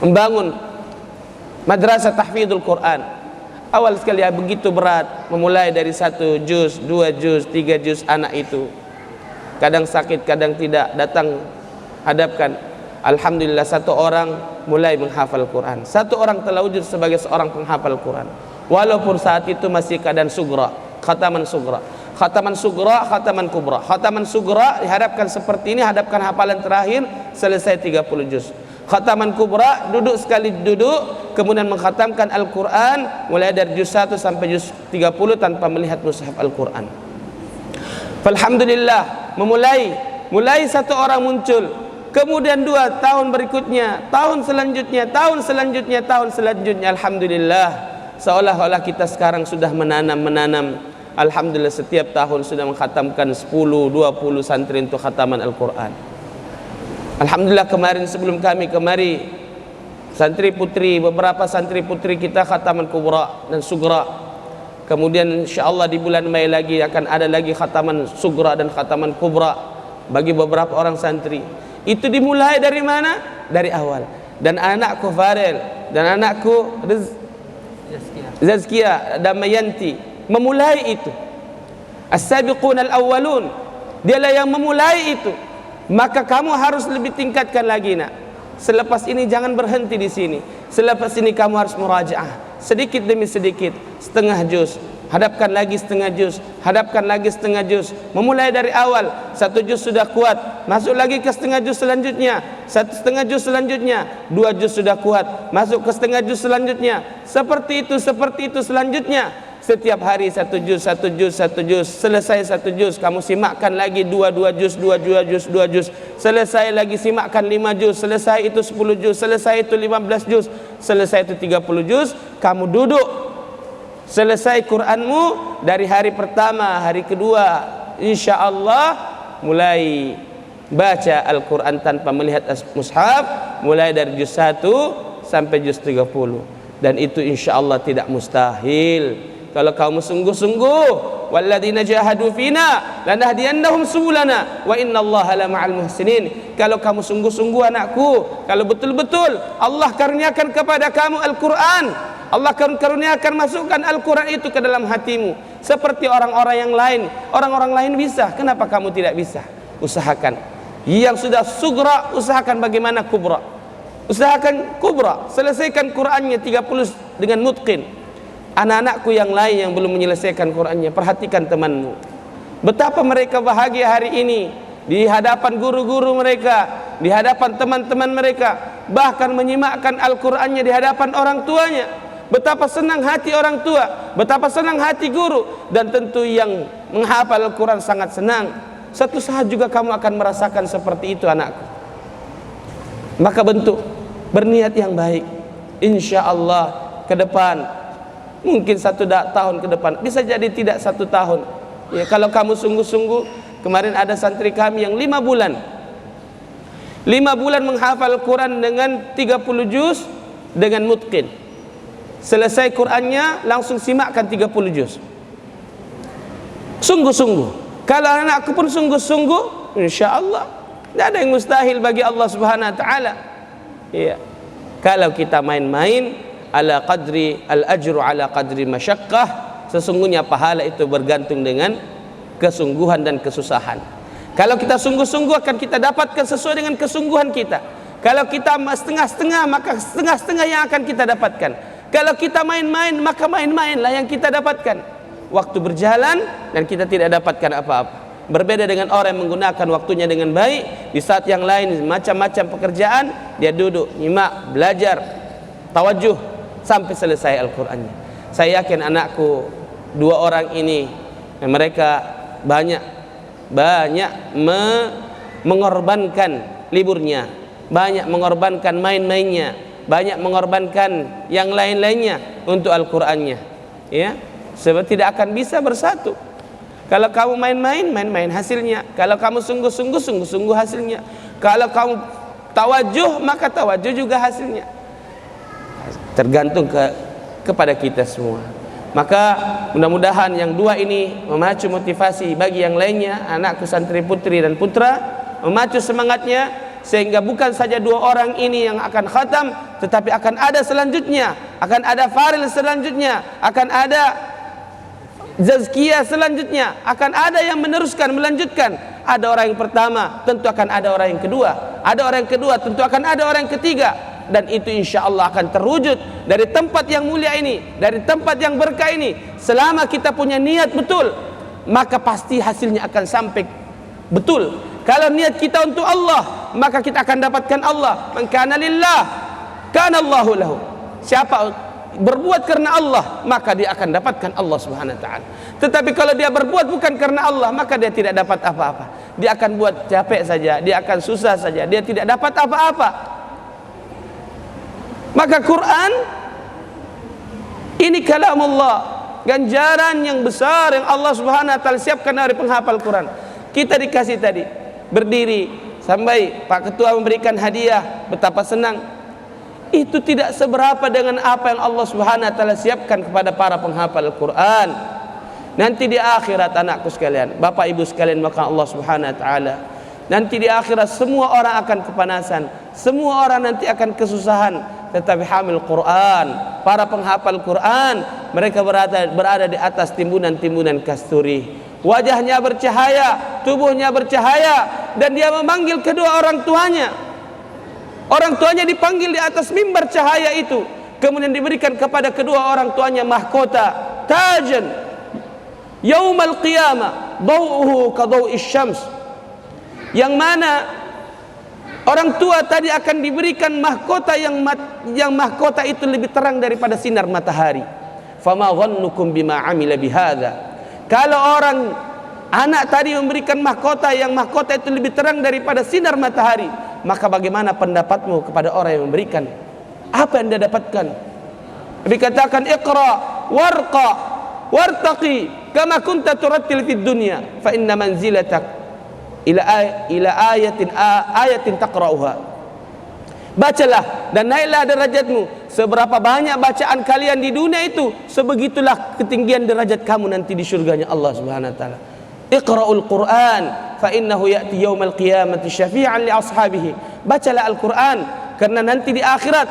membangun madrasah tahfidzul Quran. Awal sekali begitu berat, memulai dari 1 juz, 2 juz, 3 juz anak itu. Kadang sakit, kadang tidak, datang hadapkan. Alhamdulillah 1 orang mulai menghafal Quran. 1 orang telah wujud sebagai seorang penghafal Quran. Walaupun saat itu masih keadaan sugra, khataman sugra, khataman sugra, khataman kubra. Khataman sugra diharapkan seperti ini, hadapkan hafalan terakhir selesai 30 juz. Khataman kubra duduk sekali duduk, kemudian mengkhatamkan Al-Quran mulai dari juz 1 sampai juz 30 tanpa melihat mushaf Al-Quran. Alhamdulillah, mulai 1 orang muncul, kemudian 2 tahun berikutnya, tahun selanjutnya, alhamdulillah, seolah-olah kita sekarang sudah menanam. Alhamdulillah, setiap tahun sudah mengkhatamkan 10-20 santri untuk khataman Al-Quran. Alhamdulillah, kemarin sebelum kami kemari, santri putri, beberapa santri putri kita khataman kubra dan sugra. Kemudian insyaallah di bulan Mei lagi akan ada lagi khataman sugra dan khataman kubra bagi beberapa orang santri. Itu dimulai dari mana? Dari awal. Dan anakku Farel dan anakku Zazkia Damayanti memulai itu. As-sabiqun al-awwalun, dialah yang memulai itu. Maka kamu harus lebih tingkatkan lagi, nak. Selepas ini jangan berhenti di sini. Selepas ini kamu harus murajaah sedikit demi sedikit, setengah juz, hadapkan lagi setengah juz, hadapkan lagi setengah juz. Memulai dari awal, 1 juz sudah kuat, masuk lagi ke setengah juz selanjutnya, 1/2 juz selanjutnya, 2 juz sudah kuat, masuk ke setengah juz selanjutnya. Seperti itu selanjutnya. Setiap hari 1 juz, 1 juz, 1 juz. Selesai 1 juz, kamu simakkan lagi 2 juz, 2 juz, 2 juz. Selesai lagi simakkan 5 juz, selesai itu 10 juz, selesai itu 15 juz, selesai itu 30 juz. Kamu duduk, selesai Qur'anmu dari hari pertama, hari kedua, insya Allah mulai baca Al-Quran tanpa melihat mushaf, mulai dari juz 1 sampai juz 30. Dan itu insya Allah tidak mustahil kalau kamu sungguh-sungguh. Walladzina jahadu fina lanahdiyannahum subulana wa innallaha lama'al muhsinin. Kalau kamu sungguh-sungguh anakku, kalau betul-betul Allah karuniakan kepada kamu Al-Quran, Allah karuniakan masukkan Al-Quran itu ke dalam hatimu seperti orang-orang yang lain. Orang-orang lain bisa, kenapa kamu tidak bisa? Usahakan. Yang sudah sugra, usahakan bagaimana kubra. Usahakan kubra, selesaikan Qur'annya 30 dengan mutqin. Anak-anakku yang lain yang belum menyelesaikan Qur'annya, perhatikan temanmu. Betapa mereka bahagia hari ini di hadapan guru-guru mereka, di hadapan teman-teman mereka, bahkan menyimakkan Al-Qur'annya di hadapan orang tuanya. Betapa senang hati orang tua, betapa senang hati guru, dan tentu yang menghafal Al-Quran sangat senang. Satu saat juga kamu akan merasakan seperti itu anakku. Maka bentuk berniat yang baik, insya Allah ke depan, mungkin 1 tahun ke depan, bisa jadi tidak 1 tahun ya, kalau kamu sungguh-sungguh. Kemarin ada santri kami yang 5 bulan menghafal Quran dengan 30 juz dengan mutqin. Selesai Qurannya langsung simakkan 30 juz. Sungguh-sungguh. Kalau anakku pun sungguh-sungguh, insya Allah tidak ada yang mustahil bagi Allah Subhanahu Wa Taala. Ya. Kalau kita main-main, ala qadri al-ajru ala qadri masyaqqah, sesungguhnya pahala itu bergantung dengan kesungguhan dan kesusahan. Kalau kita sungguh-sungguh akan kita dapatkan sesuai dengan kesungguhan kita. Kalau kita setengah-setengah, maka setengah-setengah yang akan kita dapatkan. Kalau kita main-main, maka main-mainlah yang kita dapatkan. Waktu berjalan dan kita tidak dapatkan apa-apa. Berbeda dengan orang yang menggunakan waktunya dengan baik. Di saat yang lain macam-macam pekerjaan, dia duduk, nyimak, belajar, tawajuh sampai selesai Al-Qur'annya. Saya yakin anakku 2 orang ini, mereka banyak mengorbankan liburnya, banyak mengorbankan main-mainnya, banyak mengorbankan yang lain-lainnya untuk Al-Qur'annya. Ya, sebab tidak akan bisa bersatu. Kalau kamu main-main hasilnya. Kalau kamu sungguh-sungguh hasilnya. Kalau kamu tawajuh, maka tawajuh juga hasilnya. Tergantung kepada kita semua. Maka mudah-mudahan yang 2 ini memacu motivasi bagi yang lainnya, anakku santri putri dan putra, memacu semangatnya, sehingga bukan saja 2 orang ini yang akan khatam, tetapi akan ada selanjutnya, akan ada faril selanjutnya, akan ada zazkiyah selanjutnya, akan ada yang meneruskan, melanjutkan. Ada orang yang pertama, tentu akan ada orang yang kedua. Ada orang yang kedua, tentu akan ada orang yang ketiga. Dan itu insya Allah akan terwujud dari tempat yang mulia ini, dari tempat yang berkah ini. Selama kita punya niat betul, maka pasti hasilnya akan sampai betul. Kalau niat kita untuk Allah, maka kita akan dapatkan Allah. Man kana lillah, kana Allahu lahu. Siapa berbuat karena Allah, maka dia akan dapatkan Allah Subhanahu Wa Taala. Tetapi kalau dia berbuat bukan karena Allah, maka dia tidak dapat apa-apa. Dia akan buat capek saja, dia akan susah saja, dia tidak dapat apa-apa. Maka Quran ini kalamullah, ganjaran yang besar yang Allah Subhanahu Wa Taala siapkan dari penghafal Quran. Kita dikasih tadi berdiri sampai Pak Ketua memberikan hadiah, betapa senang. Itu tidak seberapa dengan apa yang Allah Subhanahu Wa Taala siapkan kepada para penghafal Quran. Nanti di akhirat anakku sekalian, Bapak Ibu sekalian, maka Allah Subhanahu Wa Taala nanti di akhirat semua orang akan kepanasan, semua orang nanti akan kesusahan. Tetapi hamil Quran, para penghafal Quran, mereka berada di atas timbunan-timbunan kasturi. Wajahnya bercahaya, tubuhnya bercahaya, dan dia memanggil kedua orang tuanya. Orang tuanya dipanggil di atas mimbar cahaya itu. Kemudian diberikan kepada kedua orang tuanya mahkota, tajan, Yaumal qiyamah daw'uhu ka daw'is syams. Yang mana orang tua tadi akan diberikan mahkota yang mahkota itu lebih terang daripada sinar matahari. Fama dhannukum bima amila bihadza. Kalau orang anak tadi memberikan mahkota yang mahkota itu lebih terang daripada sinar matahari, maka bagaimana pendapatmu kepada orang yang memberikan? Apa yang dia dapatkan? Dikatakan iqra warqa wartaqi kama kunta turattil fid dunya fa inna manzilatak ila ayatin taqra'uha. Bacalah dan naiklah derajatmu. Seberapa banyak bacaan kalian di dunia itu, sebegitulah ketinggian derajat kamu nanti di surganya Allah Subhanahu wa taala. Iqra'ul Qur'an fa innahu ya'ti yaumal qiyamati syafi'an li ashabihi. Bacalah Al-Qur'an karena nanti di akhirat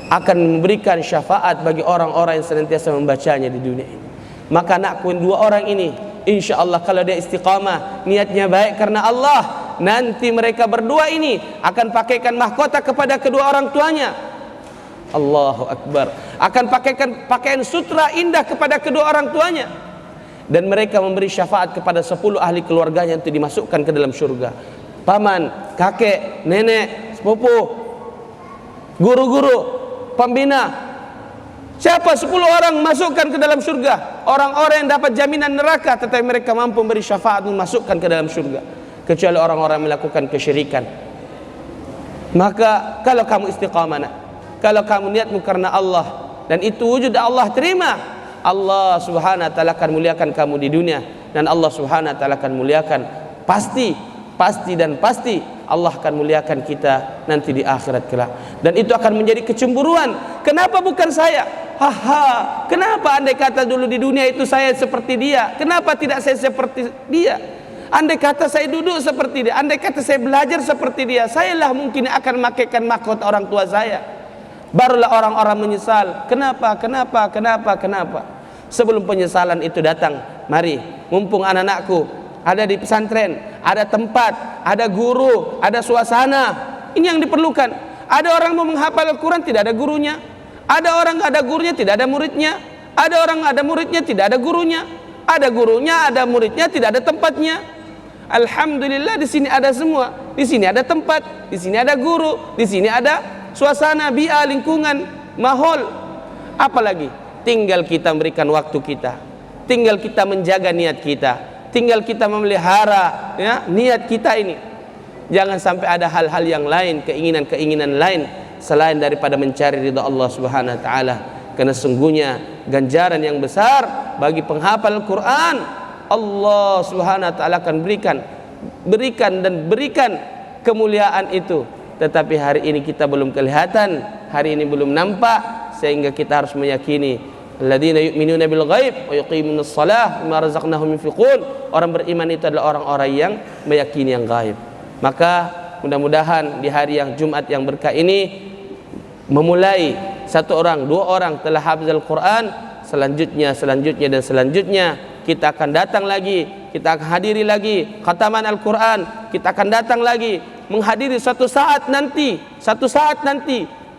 akan memberikan syafaat bagi orang-orang yang senantiasa membacanya di dunia ini. Maka anakku dua orang ini, insya Allah kalau dia istiqamah, niatnya baik karena Allah, nanti mereka berdua ini akan pakaikan mahkota kepada kedua orang tuanya. Allahu Akbar. Akan pakaikan pakaian sutra indah kepada kedua orang tuanya. Dan mereka memberi syafaat kepada 10 ahli keluarganya untuk dimasukkan ke dalam surga. Paman, kakek, nenek, sepupu, guru-guru, pembina. Siapa 10 orang masukkan ke dalam surga? Orang-orang yang dapat jaminan neraka, tetapi mereka mampu memberi syafaat memasukkan ke dalam surga. Kecuali orang-orang yang melakukan kesyirikan. Maka kalau kamu istiqamah, kalau kamu niatmu karena Allah, dan itu wujud Allah terima, Allah Subhanahu wa taala akan muliakan kamu di dunia, dan Allah Subhanahu wa taala akan muliakan pasti Allah akan muliakan kita nanti di akhirat kelak. Dan itu akan menjadi kecemburuan. Kenapa bukan saya? Haha, kenapa andai kata dulu di dunia itu saya seperti dia, kenapa tidak saya seperti dia? Andai kata saya duduk seperti dia, andai kata saya belajar seperti dia, sayalah mungkin akan memakaikan mahkota orang tua saya. Barulah orang-orang menyesal. Kenapa? Sebelum penyesalan itu datang, mari, mumpung anak-anakku ada di pesantren, ada tempat, ada guru, ada suasana. Ini yang diperlukan. Ada orang mau menghafal Al-Quran, tidak ada gurunya. Ada orang ada gurunya, tidak ada muridnya. Ada orang ada muridnya, tidak ada gurunya. Ada gurunya, ada muridnya, tidak ada tempatnya. Alhamdulillah di sini ada semua. Di sini ada tempat, di sini ada guru, di sini ada suasana, bi'a, lingkungan, mahol. Apalagi tinggal kita memberikan waktu kita, tinggal kita menjaga niat kita, tinggal kita memelihara ya, niat kita ini. Jangan sampai ada hal-hal yang lain, keinginan-keinginan lain selain daripada mencari ridha Allah Subhanahu wa taala. Karena sungguhnya ganjaran yang besar bagi penghafal Al-Quran, Allah Subhanahu wa taala akan berikan kemuliaan itu. Tetapi hari ini kita belum kelihatan, hari ini belum nampak, sehingga kita harus meyakini alladzina yu'minuna bil ghaib wa yuqimunas shalah mimma razaqnahum yunfiqun. Orang beriman itu adalah orang-orang yang meyakini yang gaib. Maka mudah-mudahan di hari yang Jumat yang berkah ini, memulai 1 orang, 2 orang telah hafizal Quran, selanjutnya kita akan datang lagi, kita akan hadiri lagi khataman Al-Quran, kita akan datang lagi menghadiri suatu saat nanti,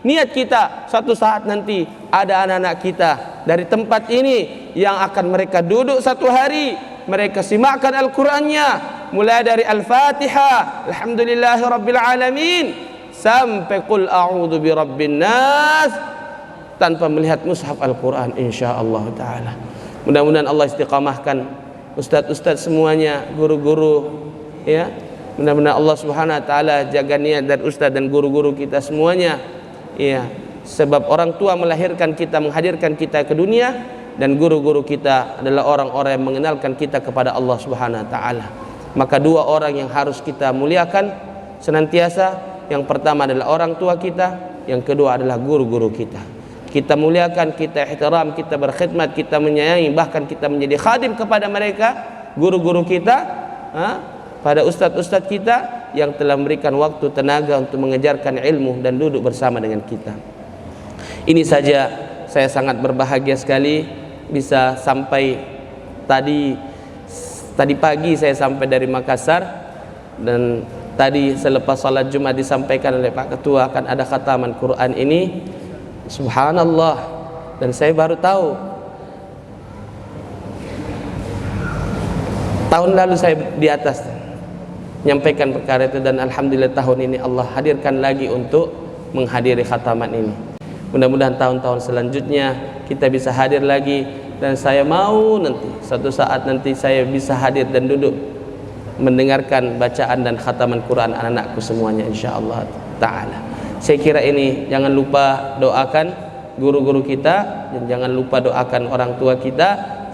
niat kita suatu saat nanti ada anak-anak kita dari tempat ini yang akan mereka duduk satu hari, mereka simakkan Al-Qurannya mulai dari Al-Fatihah, Alhamdulillahi Rabbil Alamin, sampai Qul a'udzu birabbin nas, tanpa melihat mushaf Al-Quran, insyaallah ta'ala. Mudah-mudahan Allah istiqamahkan ustadz-ustadz semuanya, guru-guru ya. Mudah-mudahan Allah Subhanahu wa taala jaga niat dari ustadz dan guru-guru kita semuanya ya. Sebab orang tua melahirkan kita, menghadirkan kita ke dunia, dan guru-guru kita adalah orang-orang yang mengenalkan kita kepada Allah Subhanahu wa taala. Maka 2 orang yang harus kita muliakan senantiasa. Yang pertama adalah orang tua kita, yang kedua adalah guru-guru kita. Kita muliakan, kita ihtiram, kita berkhidmat, kita menyayangi, bahkan kita menjadi khadim kepada mereka, guru-guru kita, pada ustadz-ustadz kita yang telah memberikan waktu, tenaga untuk mengejarkan ilmu dan duduk bersama dengan kita. Ini saja, saya sangat berbahagia sekali bisa sampai tadi pagi saya sampai dari Makassar, dan tadi selepas salat Jumat disampaikan oleh Pak Ketua akan ada khataman Quran ini. Subhanallah, dan saya baru tahu Tahun lalu saya di atas menyampaikan perkara itu, dan alhamdulillah tahun ini Allah hadirkan lagi untuk menghadiri khataman ini. Mudah-mudahan tahun-tahun selanjutnya kita bisa hadir lagi, dan saya mau nanti suatu saat nanti saya bisa hadir dan duduk mendengarkan bacaan dan khataman Quran anak-anakku semuanya insyaallah taala. Saya kira ini jangan lupa doakan guru-guru kita, dan jangan lupa doakan orang tua kita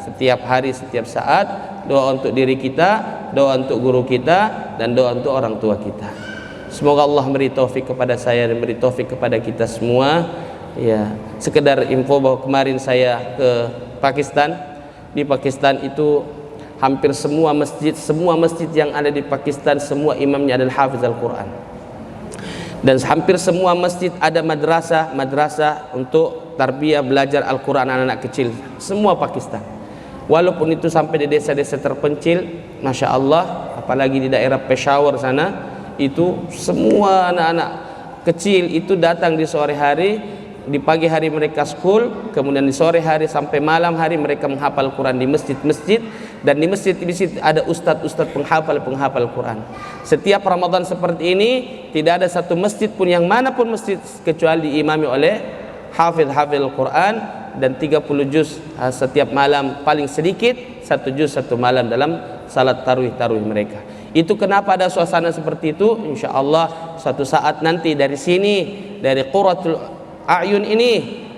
setiap hari, setiap saat. Doa untuk diri kita, doa untuk guru kita, dan doa untuk orang tua kita. Semoga Allah beri taufik kepada saya dan beri taufik kepada kita semua. Ya, sekedar info bahwa kemarin saya ke Pakistan. Di Pakistan itu hampir semua masjid yang ada di Pakistan, semua imamnya adalah hafiz Al-Quran. Dan hampir semua masjid ada madrasah untuk tarbiyah belajar Al-Quran anak-anak kecil, semua Pakistan. Walaupun itu sampai di desa-desa terpencil, Masya Allah, apalagi di daerah Peshawar sana, itu semua anak-anak kecil itu datang di sore hari, di pagi hari mereka school, kemudian di sore hari sampai malam hari mereka menghafal Quran di masjid-masjid, dan di masjid ada ustadz-ustadz penghafal Quran. Setiap Ramadan seperti ini tidak ada satu masjid pun yang manapun masjid kecuali diimami oleh hafiz Al-Quran, dan 30 juz setiap malam, paling sedikit 1 juz satu malam dalam salat tarawih mereka. Itu kenapa ada suasana seperti itu. Insya Allah suatu saat nanti dari sini, dari Qurratul A'yun ini,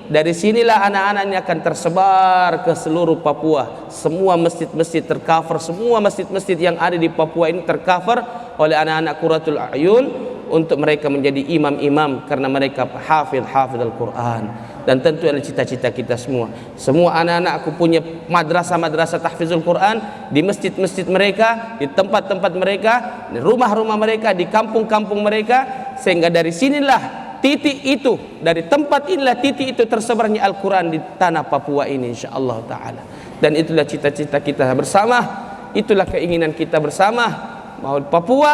dari sinilah anak-anaknya akan tersebar ke seluruh Papua. Semua masjid-masjid tercover, semua masjid-masjid yang ada di Papua ini tercover oleh anak-anak Qurratul A'yun, untuk mereka menjadi imam-imam karena mereka hafiz Al-Quran. Dan tentu adalah cita-cita kita semua. Semua anak-anak aku punya madrasah tahfizul Quran di masjid-masjid mereka, di tempat-tempat mereka, di rumah-rumah mereka, di kampung-kampung mereka, sehingga dari sinilah titik itu, dari tempat inilah titik itu tersebarnya Al-Quran di tanah Papua ini insyaallah ta'ala. Dan itulah cita-cita kita bersama, itulah keinginan kita bersama, bahwa Papua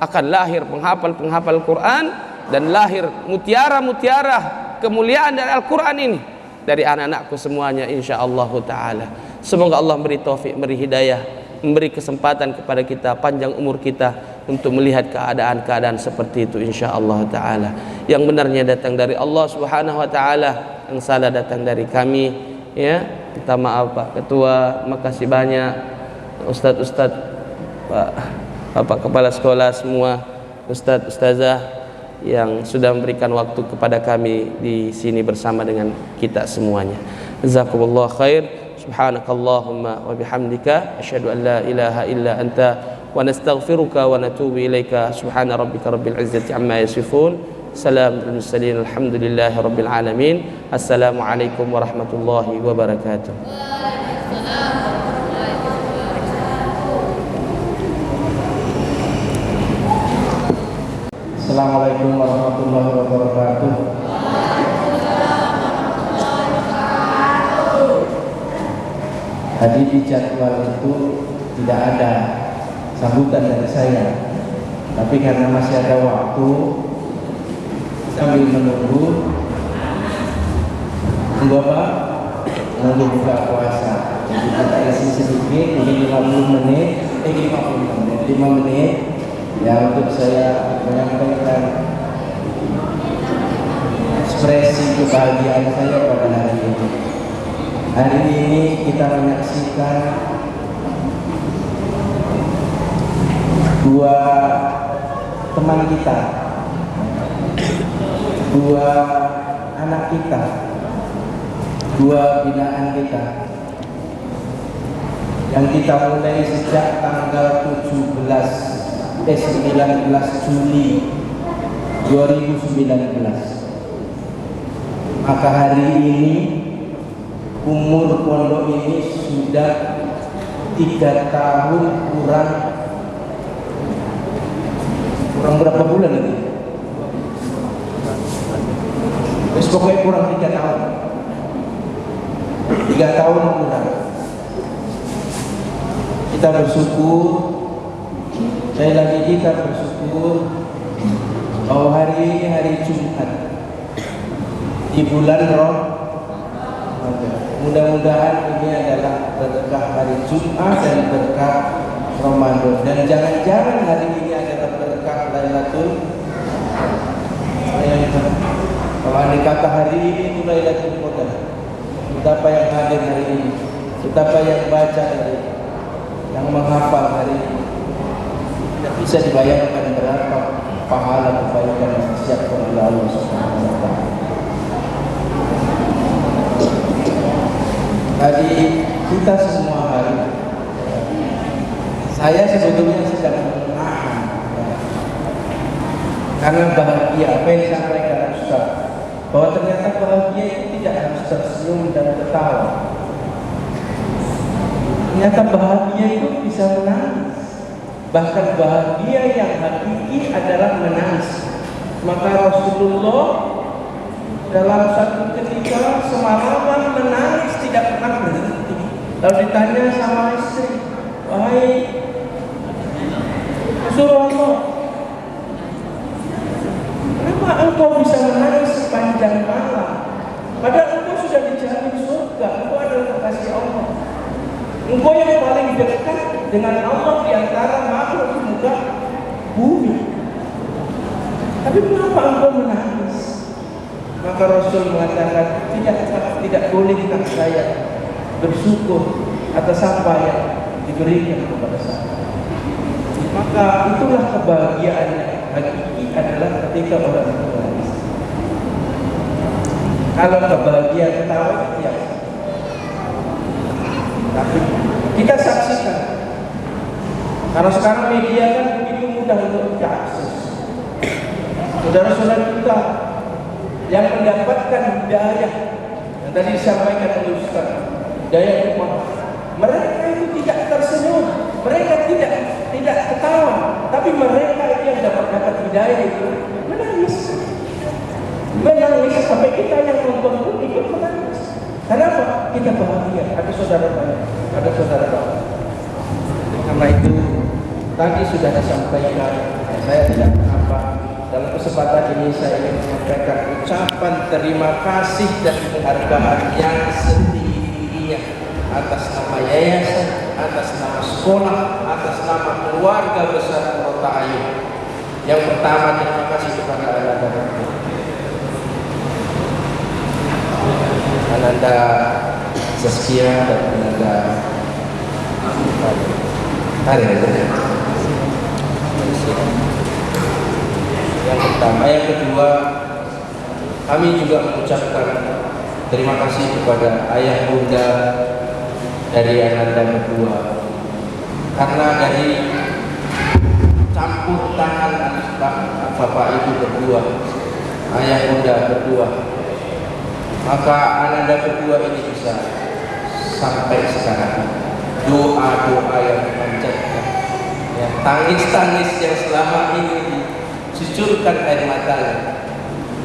akan lahir penghafal Quran, dan lahir mutiara-mutiara kemuliaan dari Al-Quran ini dari anak-anakku semuanya insyaallah ta'ala. Semoga Allah beri taufik, beri hidayah, memberi kesempatan kepada kita, panjang umur kita untuk melihat keadaan-keadaan seperti itu insyaallah ta'ala. Yang benarnya datang dari Allah subhanahu wa ta'ala, yang salah datang dari kami. Ya, minta maaf Pak Ketua, makasih banyak Ustadz, Bapak Kepala Sekolah semua, Ustadz, Ustazah yang sudah memberikan waktu kepada kami di sini bersama dengan kita semuanya. Jazakumullah khair. Subhanakallahumma wa bihamdika asyhadu an la ilaha illa anta wa nastaghfiruka wa natubu ilaika. Subhana rabbika rabbil izzati amma yasifun. Salamun mursalin. Alhamdulillahi rabbil alamin. Assalamualaikum warahmatullahi wabarakatuh. Assalamualaikum warahmatullahi wabarakatuh. Tadi di jadwal itu tidak ada sambutan dari saya, tapi karena masih ada waktu sambil menunggu apa? Menunggu buka puasa. Jadi kita isi sedikit, mungkin 5 menit ya, untuk saya menyampaikan ekspresi kebahagiaan saya pada hari ini. Hari ini kita menyaksikan dua teman kita, dua anak kita, dua binaan kita yang kita mulai sejak tanggal 19 Juli 2019. Maka hari ini umur pondok ini sudah 3 tahun kurang berapa bulan ini? Pokoknya kurang 3 tahun. 3 tahun kurang. Kita bersyukur. Saya lagi kita bersyukur bahwa hari ini hari Jumat di bulan Ramadan. Mudah-mudahan ini adalah berkah hari Jumat dan berkah Ramadan, dan jangan-jangan hari ini adalah berkah Lailatul. Kalau andai kata hari ini itu Lailatul Qadar, betapa yang hadir hari ini, betapa yang baca hari ini, yang menghafal hari ini, tidak bisa dibayangkan berapa pahala kebaikan yang disiapkan oleh Allah Subhanahu wa Ta'ala. Tadi kita semua hari, saya sebetulnya sedang menahan karena bahagia apa yang disampaikan Ustaz, bahwa ternyata bahagia itu tidak harus tersenyum dan tertawa. Ternyata bahagia itu bisa menangis. Bahkan bahagia yang hakiki adalah menangis. Maka Rasulullah dalam satu ketika semalaman menangis tidak pernah berhenti. Lalu ditanya sama istri, wahai Rasulullah, kenapa engkau bisa menangis sepanjang malam? Padahal engkau sudah dijamin surga, engkau adalah kekasih Allah. Engkau yang paling dekat dengan Allah di antara makhluk di muka bumi. Tapi kenapa engkau menangis? Maka Rasul mengatakan, tidak bolehkah saya bersyukur atas apa yang diberikan kepada saya? Maka itulah kebahagiaan yang hakiki adalah ketika orang itu menangis. Kalau kebahagiaan ketawa ya. Tapi kita saksikan, karena sekarang media kan begitu mudah untuk diakses. Saudara-saudara kita yang mendapatkan hidayah yang tadi disampaikan oleh Ustaz, hidayah umat, mereka itu tidak tersenyum, mereka tidak ketawa, tapi mereka itu yang dapat hidayah itu menangis sampai kita yang nonton pun ikut menangis. Kenapa? Kita bahagia, ada saudara banyak, ada saudara banyak. Karena itu tadi sudah disampaikan, saya tidak mengapa dalam kesempatan ini saya ingin menyampaikan ucapan terima kasih dan penghargaan yang setinggi-tingginya atas nama yayasan, atas nama sekolah, atas nama keluarga besar Kota Ayu. Yang pertama, terima kasih kepada Ananda Zaskia dan Ananda yang pertama. Yang kedua, kami juga mengucapkan terima kasih kepada ayah bunda dari Ananda berdua, karena dari campur tangan bapak ibu berdua, ayah bunda berdua, maka Ananda berdua ini bisa sampai sekarang. Doa-doa yang dipanjatkan, ya, tangis-tangis yang selama ini dicucurkan air matanya,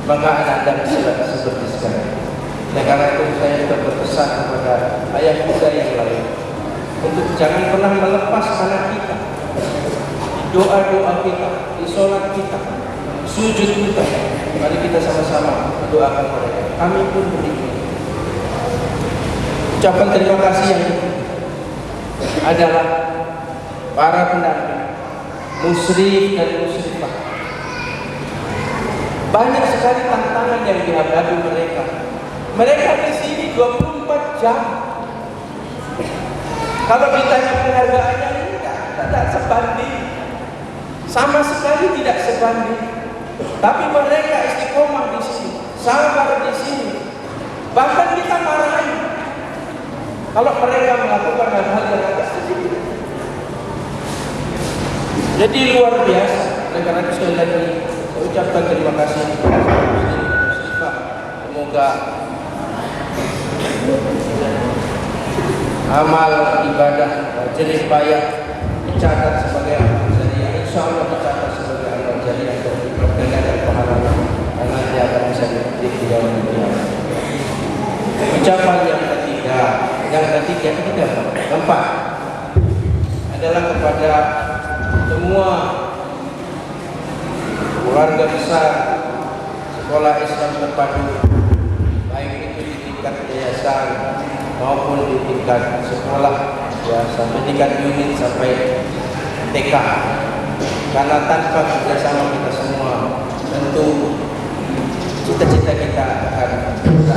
maka Ananda bisa seperti sekarang. Dan karena itu saya juga berpesan kepada ayah bunda yang lain untuk jangan pernah melepas anak kita di doa-doa kita, di sholat kita, sujud kita. Mari kita sama-sama mendoakan mereka. Kami pun berikan ucapan terima kasih yang adalah para pendamping musyrif dan musyrifah. Banyak sekali tantangan yang dihadapi mereka. Mereka di sini 24 jam. Kalau ditanya penghargaannya, tidak sebanding, sama sekali tidak sebanding. Tapi mereka istiqomah di sini, sabar di sini. Bahkan kita marahin kalau mereka melakukan hal-hal yang agak sedikit. Jadi luar biasa. Oleh karena itu sekali lagi saya ucapkan terima kasih kepada Muslimah. Semoga amal ibadah jerih payah dicatat sebagai amal jariah. Insya Allah dicatat sebagai amal jariah dan diberikan pahala dan nanti akan bisa dipetik di dalam dunia. Ucapan yang ketiga keempat adalah kepada semua keluarga besar sekolah Islam terpadu, baik itu di tingkat yayasan maupun di tingkat sekolah, ya, sampai tingkat unit sampai TK. Karena tanpa kerjasama kita semua, tentu cita-cita kita akan kita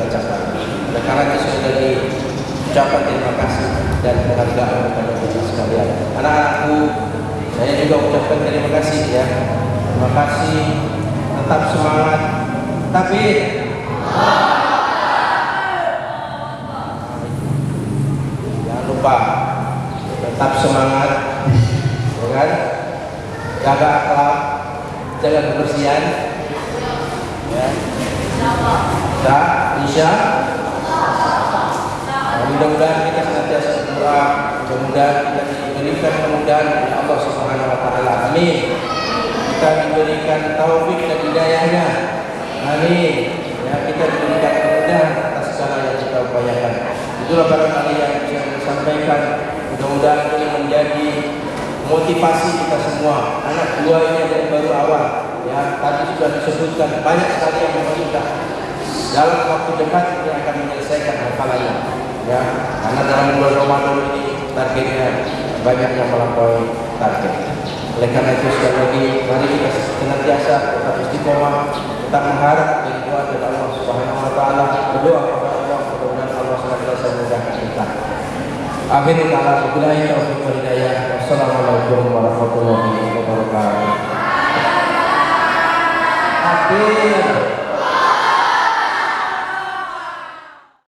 capai. Oleh karena itu sudah diucapkan terima kasih dan penghargaan kepada kita sekalian. Anak-anakku, saya juga ucapkan terima kasih ya. Terima kasih, tetap semangat. Takbir. Jangan lupa tetap semangat, kan? Jaga akhlak, jaga kebersihan. Ya. Insya mudah-mudahan kita senantiasa berdoa, mudah-mudahan kita diberikan kemudahan oleh Allah Subhanahu wa taala. Amin. Kita diberikan taufik dan hidayahnya. Amin. Ya, kita diberikan kemudahan atas segala yang kita upayakan. Itulah barangkali yang bisa saya sampaikan. Mudah-mudahan ini menjadi motivasi kita semua. Anak dua ini dari baru awal. Ya, tadi sudah disebutkan banyak sekali yang kita dalam waktu dekat ini akan menyelesaikan hafalannya. Ya, karena dalam bulan Ramadan ini targetnya banyak yang melampaui target. Oleh karena itu sekali lagi mari kita senantiasa tetap istiqomah, tetap mengharap dan doa dari Allah Subhanahu wa taala, berdoa kepada Allah mudah-mudahan Allah senantiasa memudahkan kita. Akhirul kalam, billahi taufiq wal hidayah. Wassalamualaikum warahmatullahi wabarakatuh. Akhir